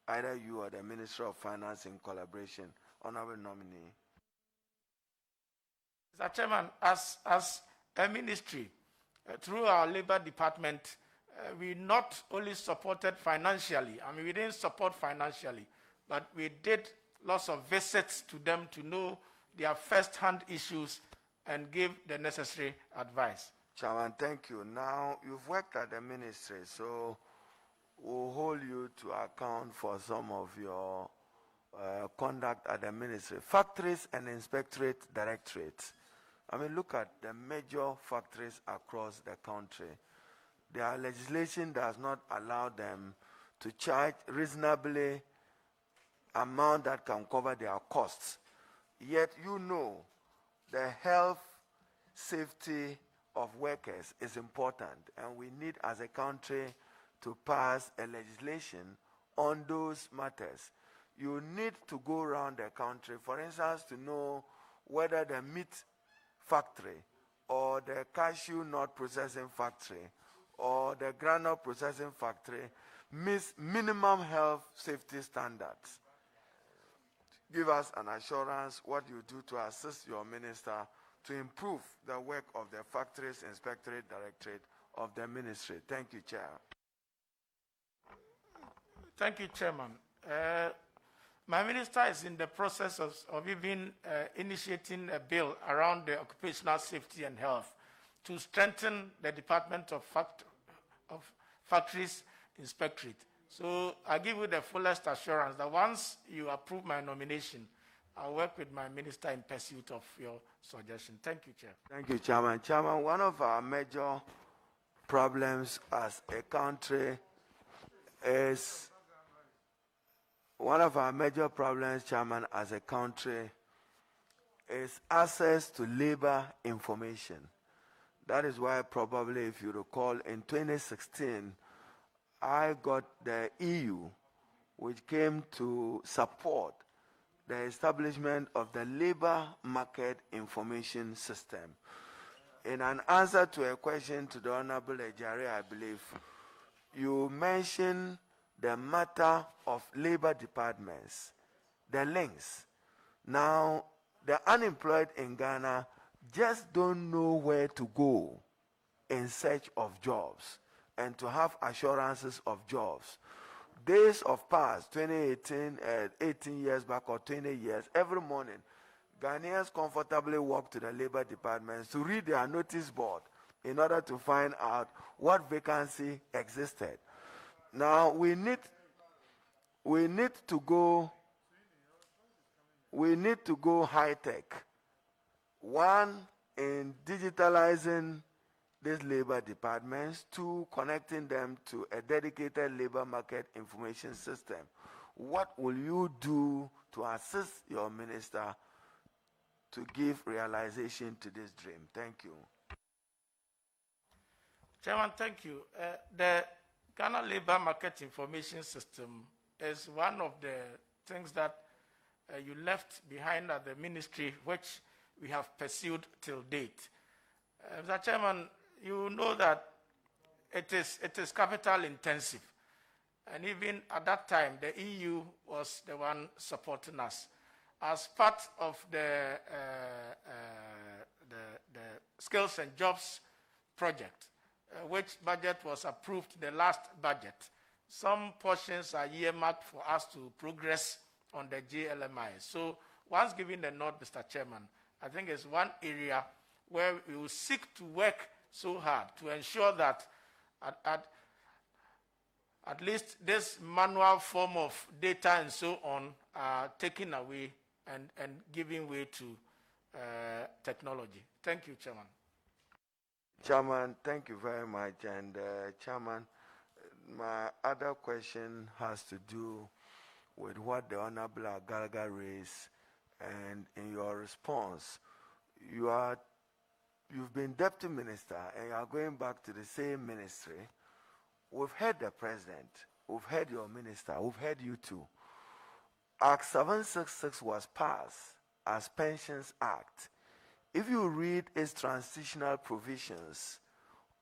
either you or the Ministry of Finance in collaboration? Honorable nominee. Mr. Chairman, as a ministry, through our labor department, we not only supported financially, we didn't support financially, but we did lots of visits to them to know their first-hand issues and give the necessary advice. Chairman, thank you. Now, you've worked at the ministry, so we'll hold you to account for some of your conduct at the ministry. Factories and inspectorate directorates. Look at the major factories across the country. Their legislation does not allow them to charge reasonably amount that can cover their costs. Yet you know the health, safety of workers is important, and we need as a country to pass a legislation on those matters. You need to go around the country, for instance, to know whether the meat factory or the cashew nut processing factory or the granule processing factory meets minimum health safety standards. Give us an assurance what you do to assist your minister to improve the work of the Factories Inspectorate Directorate of the ministry. Thank you, Chair. Thank you, Chairman. My minister is in the process of even initiating a bill around the occupational safety and health to strengthen the Department of Factories Inspectorate. So I give you the fullest assurance that once you approve my nomination, I'll work with my minister in pursuit of your suggestion. Thank you, Chair. Thank you, Chairman. Chairman, one of our major problems as a country is access to labor information. That is why probably, if you recall, in 2016, I got the EU, which came to support the establishment of the labor market information system. In an answer to a question to the Honorable Ejare, I believe, you mentioned the matter of labor departments, the links. Now, the unemployed in Ghana just don't know where to go in search of jobs and to have assurances of jobs. Days of past, 2018, 18 years back or 20 years, every morning, Ghanaians comfortably walk to the labor departments to read their notice board in order to find out what vacancy existed. Now, we need to go high tech. One, in digitalizing these labor departments, two, connecting them to a dedicated labor market information system. What will you do to assist your minister to give realization to this dream? Thank you. Chairman, thank you. The Ghana Labor Market Information System is one of the things that you left behind at the ministry, which we have pursued till date. Mr. Chairman, you know that it is capital intensive. And even at that time, the EU was the one supporting us. As part of the Skills and Jobs project, which budget was approved in the last budget, some portions are earmarked for us to progress on the JLMI. So once given the nod, Mr. Chairman, I think it's one area where we will seek to work so hard to ensure that at least this manual form of data and so on are taken away and giving way to technology. Thank you, Chairman. Chairman, thank you very much. And Chairman, my other question has to do with what the Honorable Agalga raised. And in your response, you've been deputy minister and you are going back to the same ministry. We've heard the president, we've heard your minister, we've heard you too. Act 766 was passed as Pensions Act. If you read its transitional provisions,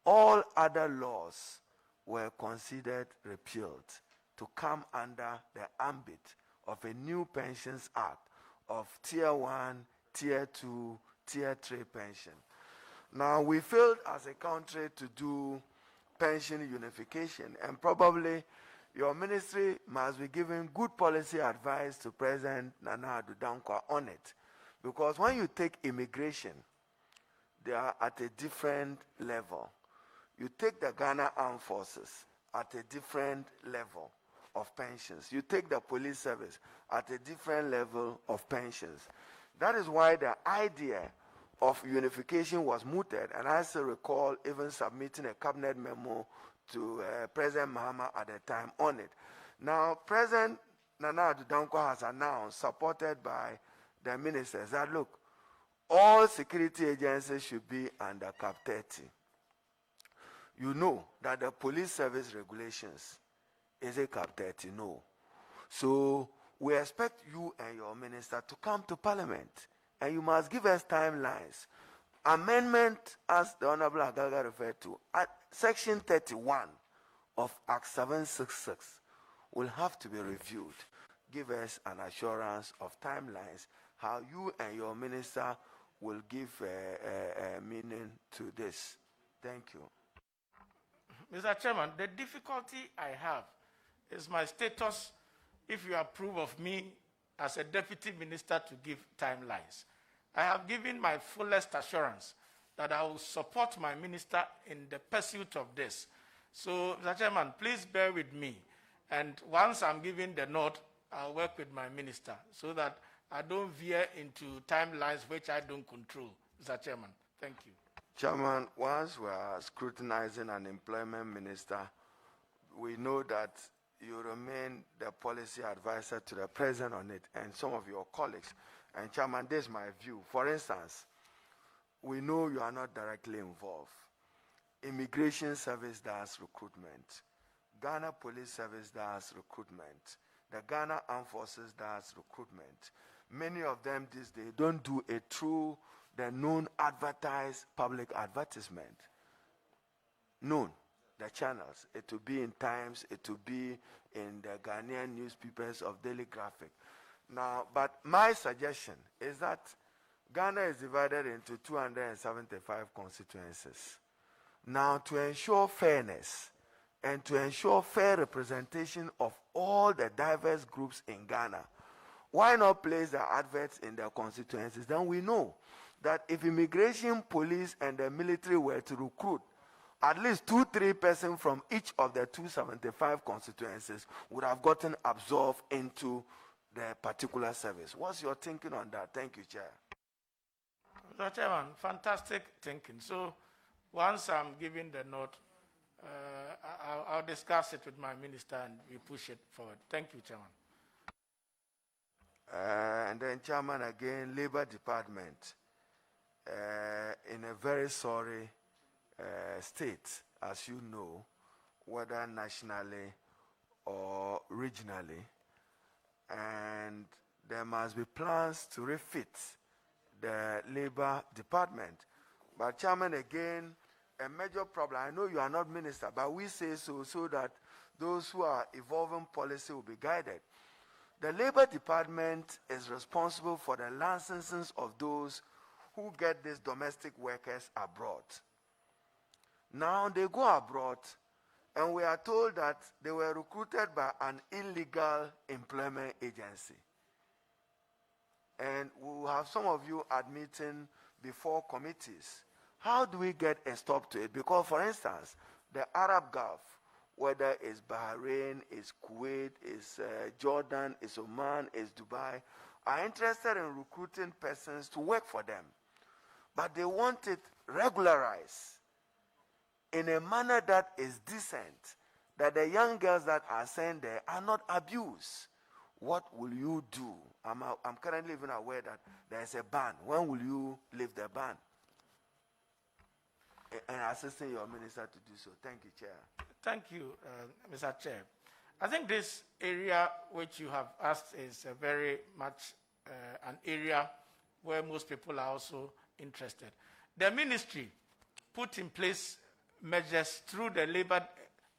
all other laws were considered repealed to come under the ambit of a new Pensions Act of Tier 1, Tier 2, Tier 3 pension. Now, we failed as a country to do pension unification, and probably your ministry must be giving good policy advice to President Nana Addo Dankwa on it. Because when you take immigration, they are at a different level. You take the Ghana Armed Forces at a different level of pensions. You take the police service at a different level of pensions. That is why the idea of unification was mooted, and I still recall even submitting a cabinet memo to President Mahama at the time on it. Now, President Nana Addo Dankwa has announced, supported by the ministers, that look, all security agencies should be under Cap 30. You know that the police service regulations is a Cap 30, no. So we expect you and your minister to come to Parliament, and you must give us timelines. Amendment, as the Honorable Agalga referred to, at Section 31 of Act 766 will have to be reviewed. Give us an assurance of timelines, how you and your minister will give meaning to this. Thank you. Mr. Chairman, the difficulty I have is my status, if you approve of me as a deputy minister to give timelines. I have given my fullest assurance that I will support my minister in the pursuit of this. So, Mr. Chairman, please bear with me. And once I'm giving the nod, I'll work with my minister so that I don't veer into timelines which I don't control. Mr. Chairman, thank you. Chairman, once we are scrutinizing an employment minister, we know that you remain the policy advisor to the president on it and some of your colleagues. And Chairman, this is my view. For instance, we know you are not directly involved. Immigration Service does recruitment. Ghana Police Service does recruitment. The Ghana Armed Forces does recruitment. Many of them these days don't do it through the known advertised public advertisement. Known, the channels. It will be in Times, it will be in the Ghanaian newspapers of Daily Graphic. Now, but my suggestion is that Ghana is divided into 275 constituencies. Now, to ensure fairness and to ensure fair representation of all the diverse groups in Ghana, why not place the adverts in their constituencies? Then we know that if immigration, police, and the military were to recruit at least 2-3 persons from each of the 275 constituencies would have gotten absorbed into the particular service. What's your thinking on that? Thank you, Chair. Mr. Chairman, fantastic thinking. So once I'm giving the note, I'll discuss it with my minister and we push it forward. Thank you, Chairman. And then, Chairman, again, Labor Department, in a very sorry state, as you know, whether nationally or regionally, and there must be plans to refit the Labor Department. But, Chairman, again, a major problem, I know you are not minister, but we say so that those who are evolving policy will be guided. The Labor Department is responsible for the licenses of those who get these domestic workers abroad. Now they go abroad, and we are told that they were recruited by an illegal employment agency. And we will have some of you admitting before committees. How do we get a stop to it? Because, for instance, the Arab Gulf, whether it's Bahrain, it's Kuwait, it's Jordan, it's Oman, it's Dubai, are interested in recruiting persons to work for them. But they want it regularized in a manner that is decent, that the young girls that are sent there are not abused. What will you do? I'm currently even aware that there is a ban. When will you lift the ban? And assisting your minister to do so. Thank you, Chair. Thank you, Mr. Chair. I think this area which you have asked is very much an area where most people are also interested. The ministry put in place measures through the Labor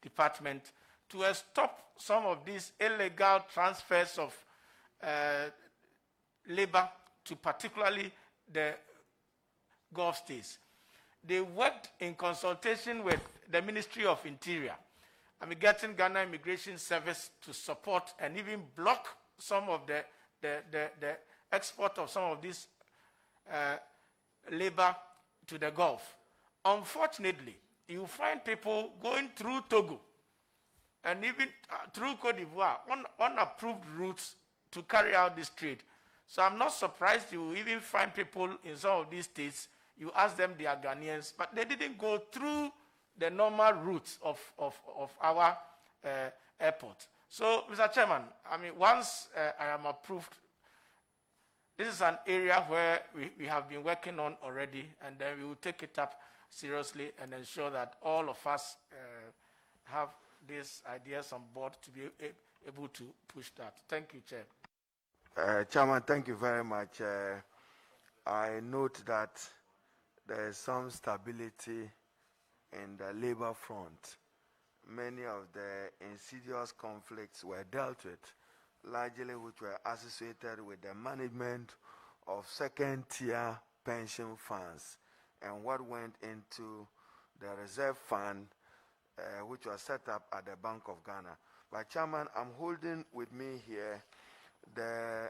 Department to stop some of these illegal transfers of labor to particularly the Gulf states. They worked in consultation with the Ministry of Interior. Getting Ghana Immigration Service to support and even block some of the export of some of this labor to the Gulf. Unfortunately, you find people going through Togo and even through Cote d'Ivoire on unapproved routes to carry out this trade. So I'm not surprised you even find people in some of these states, you ask them they are Ghanaians, but they didn't go through the normal routes of our airport. So, Mr. Chairman, once I am approved, this is an area where we have been working on already, and then we will take it up seriously and ensure that all of us have these ideas on board to be able to push that. Thank you, Chair. Chairman, thank you very much. I note that there is some stability in the labor front. Many of the insidious conflicts were dealt with, largely which were associated with the management of second-tier pension funds and what went into the reserve fund, which was set up at the Bank of Ghana. But, Chairman, I'm holding with me here the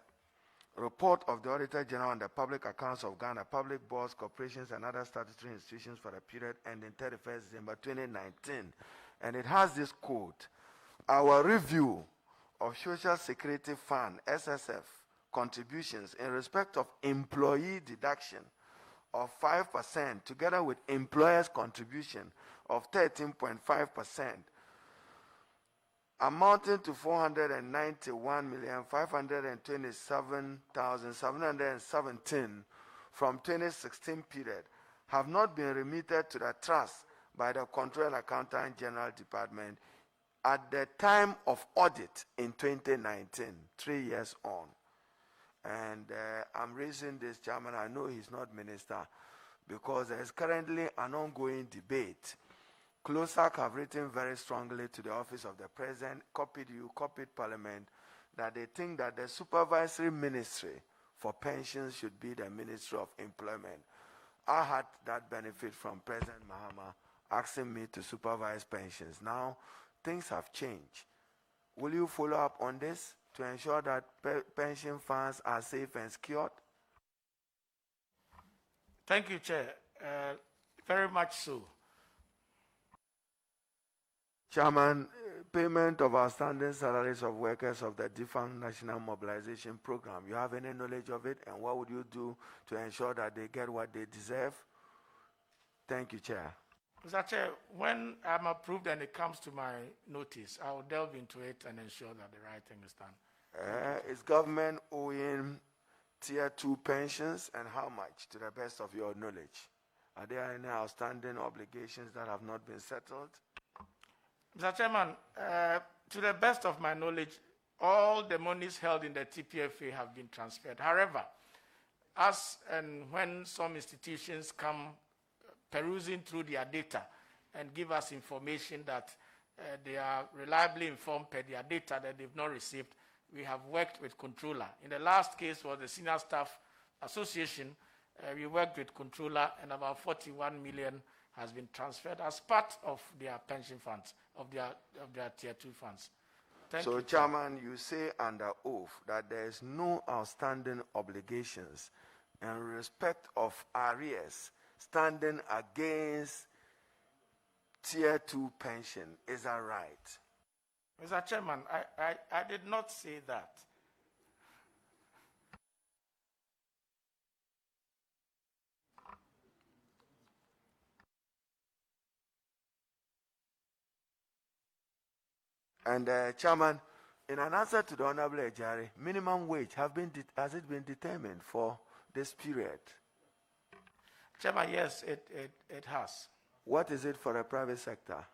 report of the Auditor General on the public accounts of Ghana, public boards, corporations, and other statutory institutions for the period ending 31st December 2019. And it has this quote: our review of Social Security Fund, SSF, contributions in respect of employee deduction of 5%, together with employers' contribution of 13.5%, amounting to 491,527,717 from 2016 period, have not been remitted to the trust by the Control and Accountant General Department at the time of audit in 2019, 3 years on. And I'm raising this, Chairman. I know he's not minister, because there is currently an ongoing debate. CLOSAC have written very strongly to the office of the President, copied you, copied Parliament, that they think that the supervisory ministry for pensions should be the Ministry of Employment. I had that benefit from President Mahama asking me to supervise pensions. Now, things have changed. Will you follow up on this to ensure that pension funds are safe and secured? Thank you, Chair. Very much so. Chairman, payment of outstanding salaries of workers of the defunct National Mobilization Program. You have any knowledge of it, and what would you do to ensure that they get what they deserve? Thank you, Chair. Mr. Chair, when I'm approved and it comes to my notice, I will delve into it and ensure that the right thing is done. Is government owing Tier 2 pensions, and how much, to the best of your knowledge? Are there any outstanding obligations that have not been settled? Mr. Chairman, to the best of my knowledge, all the monies held in the TPFA have been transferred. However, as and when some institutions come perusing through their data and give us information that they are reliably informed per their data that they've not received, we have worked with controller. In the last case was the Senior Staff Association. We worked with controller, and about 41 million has been transferred as part of their pension funds, of their Tier 2 funds. Thank you. Chairman, you say under oath that there is no outstanding obligations in respect of arrears standing against Tier 2 pension. Is that right? Mr. Chairman, I did not say that. And Chairman, in an answer to the Honorable Ejari, minimum wage has it been determined for this period? Chairman, yes, it has. What is it for the private sector?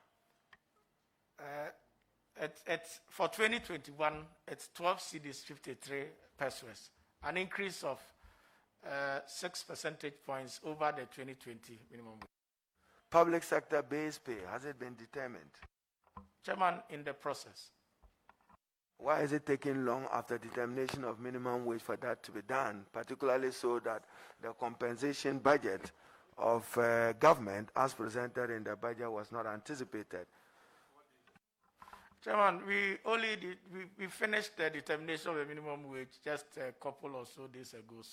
It's for 2021, it's 12 cedis 53 pesos, an increase of 6 percentage points over the 2020 minimum wage. Public sector base pay, has it been determined? Chairman, in the process. Why is it taking long after determination of minimum wage for that to be done, particularly so that the compensation budget of government as presented in the budget was not anticipated? Chairman, we finished the determination of the minimum wage just a couple or so days ago.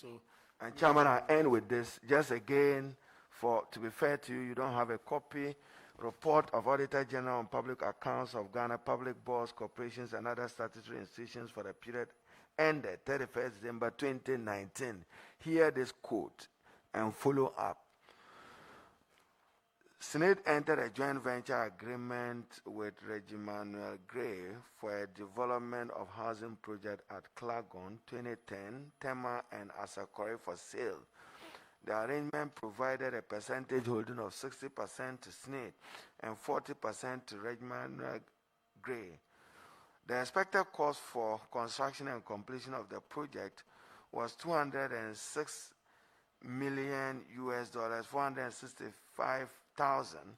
And Chairman, I end with this. Just again, to be fair to you, you don't have a copy. Report of Auditor General on Public Accounts of Ghana, public boards, corporations, and other statutory institutions for the period ended 31st December 2019. Hear this quote and follow up. Senate entered a joint venture agreement with Regimanuel Gray for a development of housing project at Klagon, 2010, Tema and Asakori for sale. The arrangement provided a percentage holding of 60% to Senate and 40% to Regimanuel Gray. The expected cost for construction and completion of the project was $206 million, 465,000.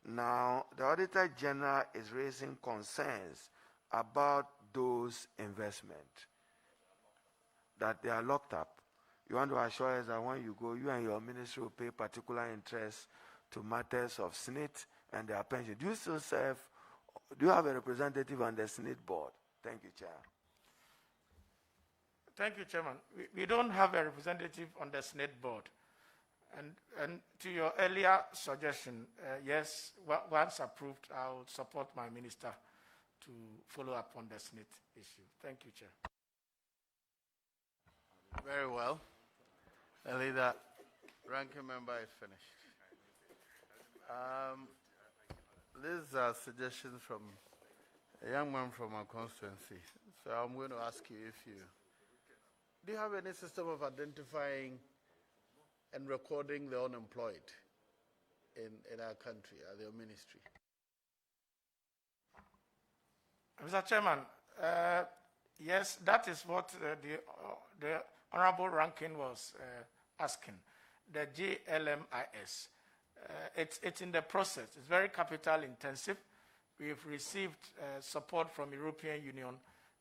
Now, the Auditor General is raising concerns about those investments, that they are locked up. You want to assure us that when you go, you and your ministry will pay particular interest to matters of Senate and their pension. Do you still serve? Do you have a representative on the Senate board? Thank you, Chair. Thank you, Chairman. We don't have a representative on the Senate board. And to your earlier suggestion, yes, once approved, I'll support my minister to follow up on the Senate issue. Thank you, Chair. Very well. The leader, ranking member is finished. These are suggestions from a young man from our constituency. So I'm going to ask you do you have any system of identifying and recording the unemployed in our country, at your ministry? Mr. Chairman, yes, that is what the Honorable Ranking was asking, the GLMIS. It's in the process. It's very capital intensive. We've received support from European Union,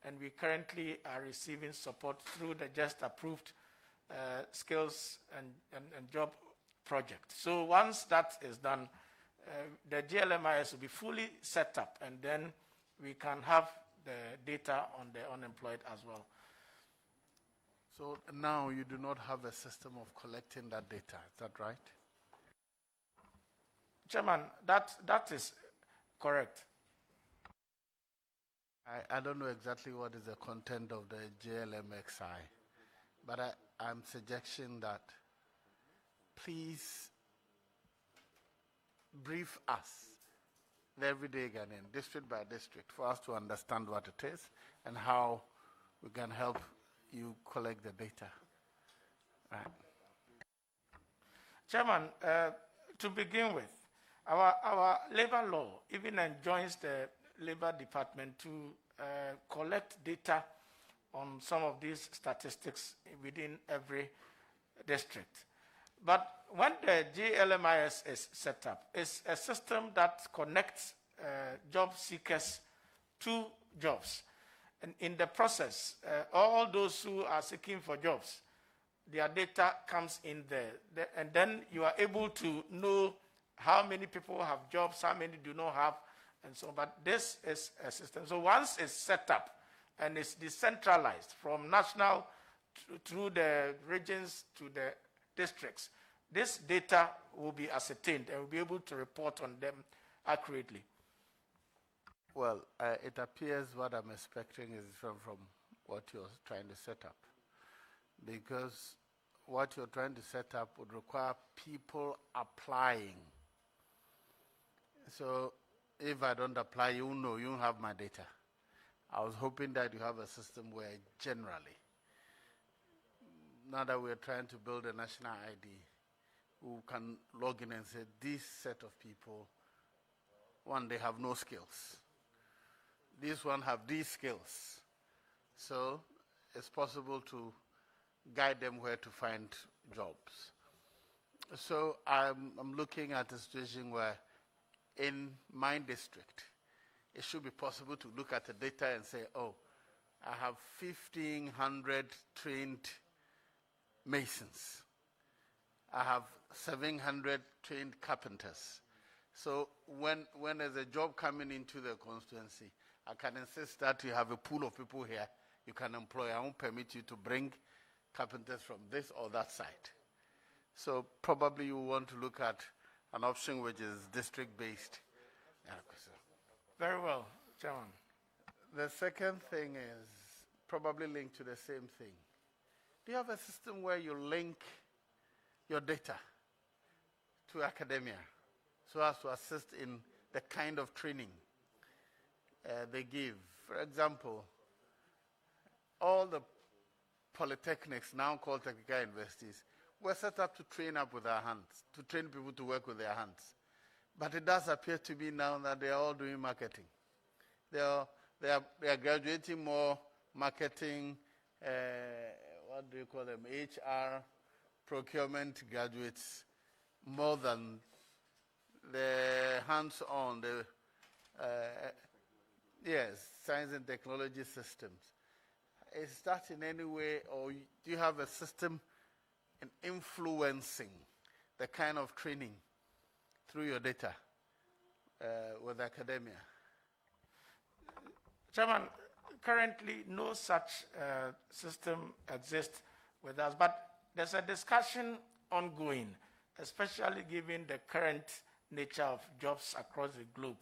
and we currently are receiving support through the just approved skills and job project. So once that is done, the GLMIS will be fully set up, and then we can have the data on the unemployed as well. So now you do not have a system of collecting that data, is that right? Chairman, that is correct. I don't know exactly what is the content of the JLMXI, but I'm suggesting that please brief us, the everyday Ghanaian, district by district, for us to understand what it is and how we can help you collect the data. Right. Chairman, to begin with, our labor law even enjoins the Labor Department to collect data on some of these statistics within every district. But when the GLMIS is set up, it's a system that connects job seekers to jobs. And in the process, all those who are seeking for jobs, their data comes in there. And then you are able to know how many people have jobs, how many do not have, and so on. But this is a system. So once it's set up and it's decentralized from national through the regions to the districts, this data will be ascertained and we'll be able to report on them accurately. Well, it appears what I'm expecting is from what you're trying to set up. Because what you're trying to set up would require people applying. So if I don't apply, you know you don't have my data. I was hoping that you have a system where generally, now that we're trying to build a national ID, who can log in and say, this set of people, one, they have no skills. This one have these skills. So it's possible to guide them where to find jobs. So I'm looking at a situation where in my district, it should be possible to look at the data and say, oh, I have 1,500 trained masons. I have 700 trained carpenters. So when there's a job coming into the constituency, I can insist that you have a pool of people here you can employ. I won't permit you to bring carpenters from this or that side. So probably you want to look at an option which is district-based. Very well, Chairman. The second thing is probably linked to the same thing. Do you have a system where you link your data to academia so as to assist in the kind of training they give? For example, all the polytechnics, now called technical universities, were set up to train up with their hands, to train people to work with their hands. But it does appear to be now that they are all doing marketing. They are graduating more marketing, what do you call them, HR, procurement graduates, more than the hands-on, science and technology systems. Is that in any way, or do you have a system in influencing the kind of training through your data with academia? Chairman, currently, no such system exists with us, but there's a discussion ongoing, especially given the current nature of jobs across the globe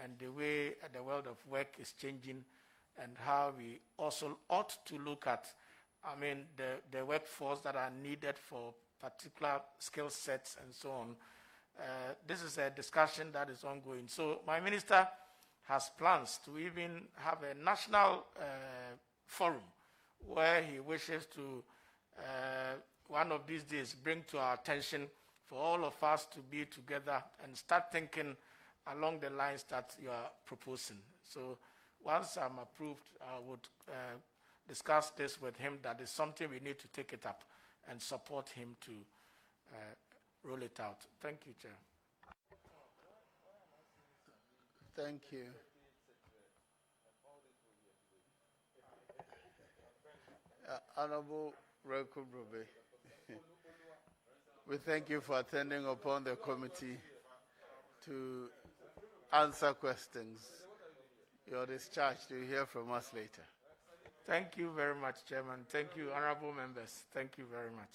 and the way the world of work is changing, and how we also ought to look at, the workforce that are needed for particular skill sets and so on. This is a discussion that is ongoing. So my minister has plans to even have a national forum where he wishes to, one of these days, bring to our attention for all of us to be together and start thinking along the lines that you are proposing. So once I'm approved, I would discuss this with him. That is something we need to take it up and support him to roll it out. Thank you, Chair. Thank you. Honorable Reku Brube, we thank you for attending upon the committee to answer questions. You're discharged. You'll hear from us later. Thank you very much, Chairman. Thank you, honorable members. Thank you very much.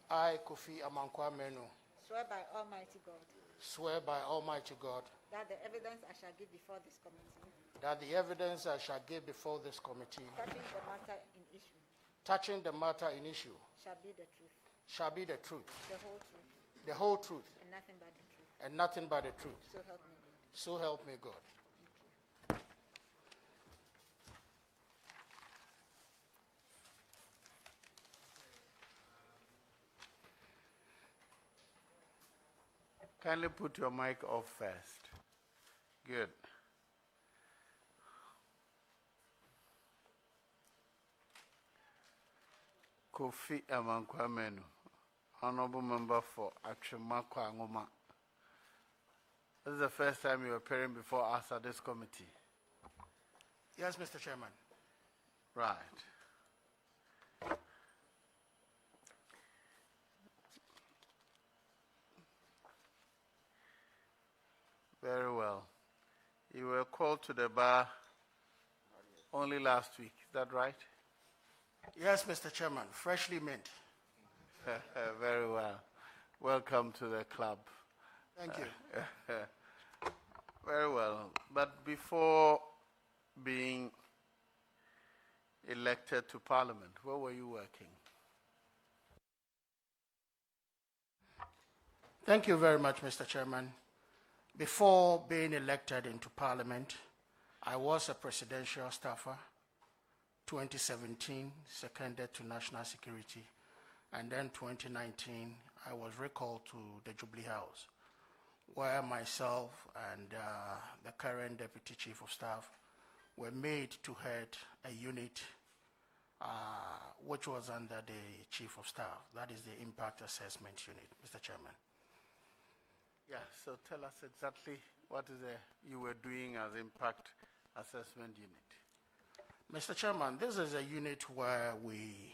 I, Kofi Amankwa Menu, swear by Almighty God swear by Almighty God that the evidence I shall give before this committee that the evidence I shall give before this committee touching the matter in issue shall be the truth, the whole truth, and nothing but the truth. So help me God. So help me God. Kindly put your mic off first. Good. Kofi Amankwamenu, Honorable Member for Achemakwa Ngoma. This is the first time you're appearing before us at this committee. Yes, Mr. Chairman. Right. Very well. You were called to the bar only last week, is that right? Yes, Mr. Chairman, freshly mint. Very well. Welcome to the club. Thank you. Very well. But before being elected to Parliament, where were you working? Thank you very much, Mr. Chairman. Before being elected into Parliament, I was a presidential staffer. 2017, seconded to National Security. And then 2019, I was recalled to the Jubilee House, where myself and the current Deputy Chief of Staff were made to head a unit which was under the Chief of Staff. That is the Impact Assessment Unit, Mr. Chairman. Yeah, so tell us exactly what is you were doing as Impact Assessment Unit. Mr. Chairman, this is a unit where we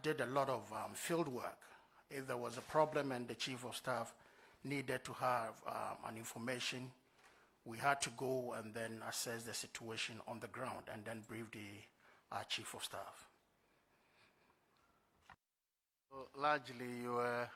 did a lot of field work. If there was a problem and the Chief of Staff needed to have an information, we had to go and then assess the situation on the ground and then brief the Chief of Staff. So largely you were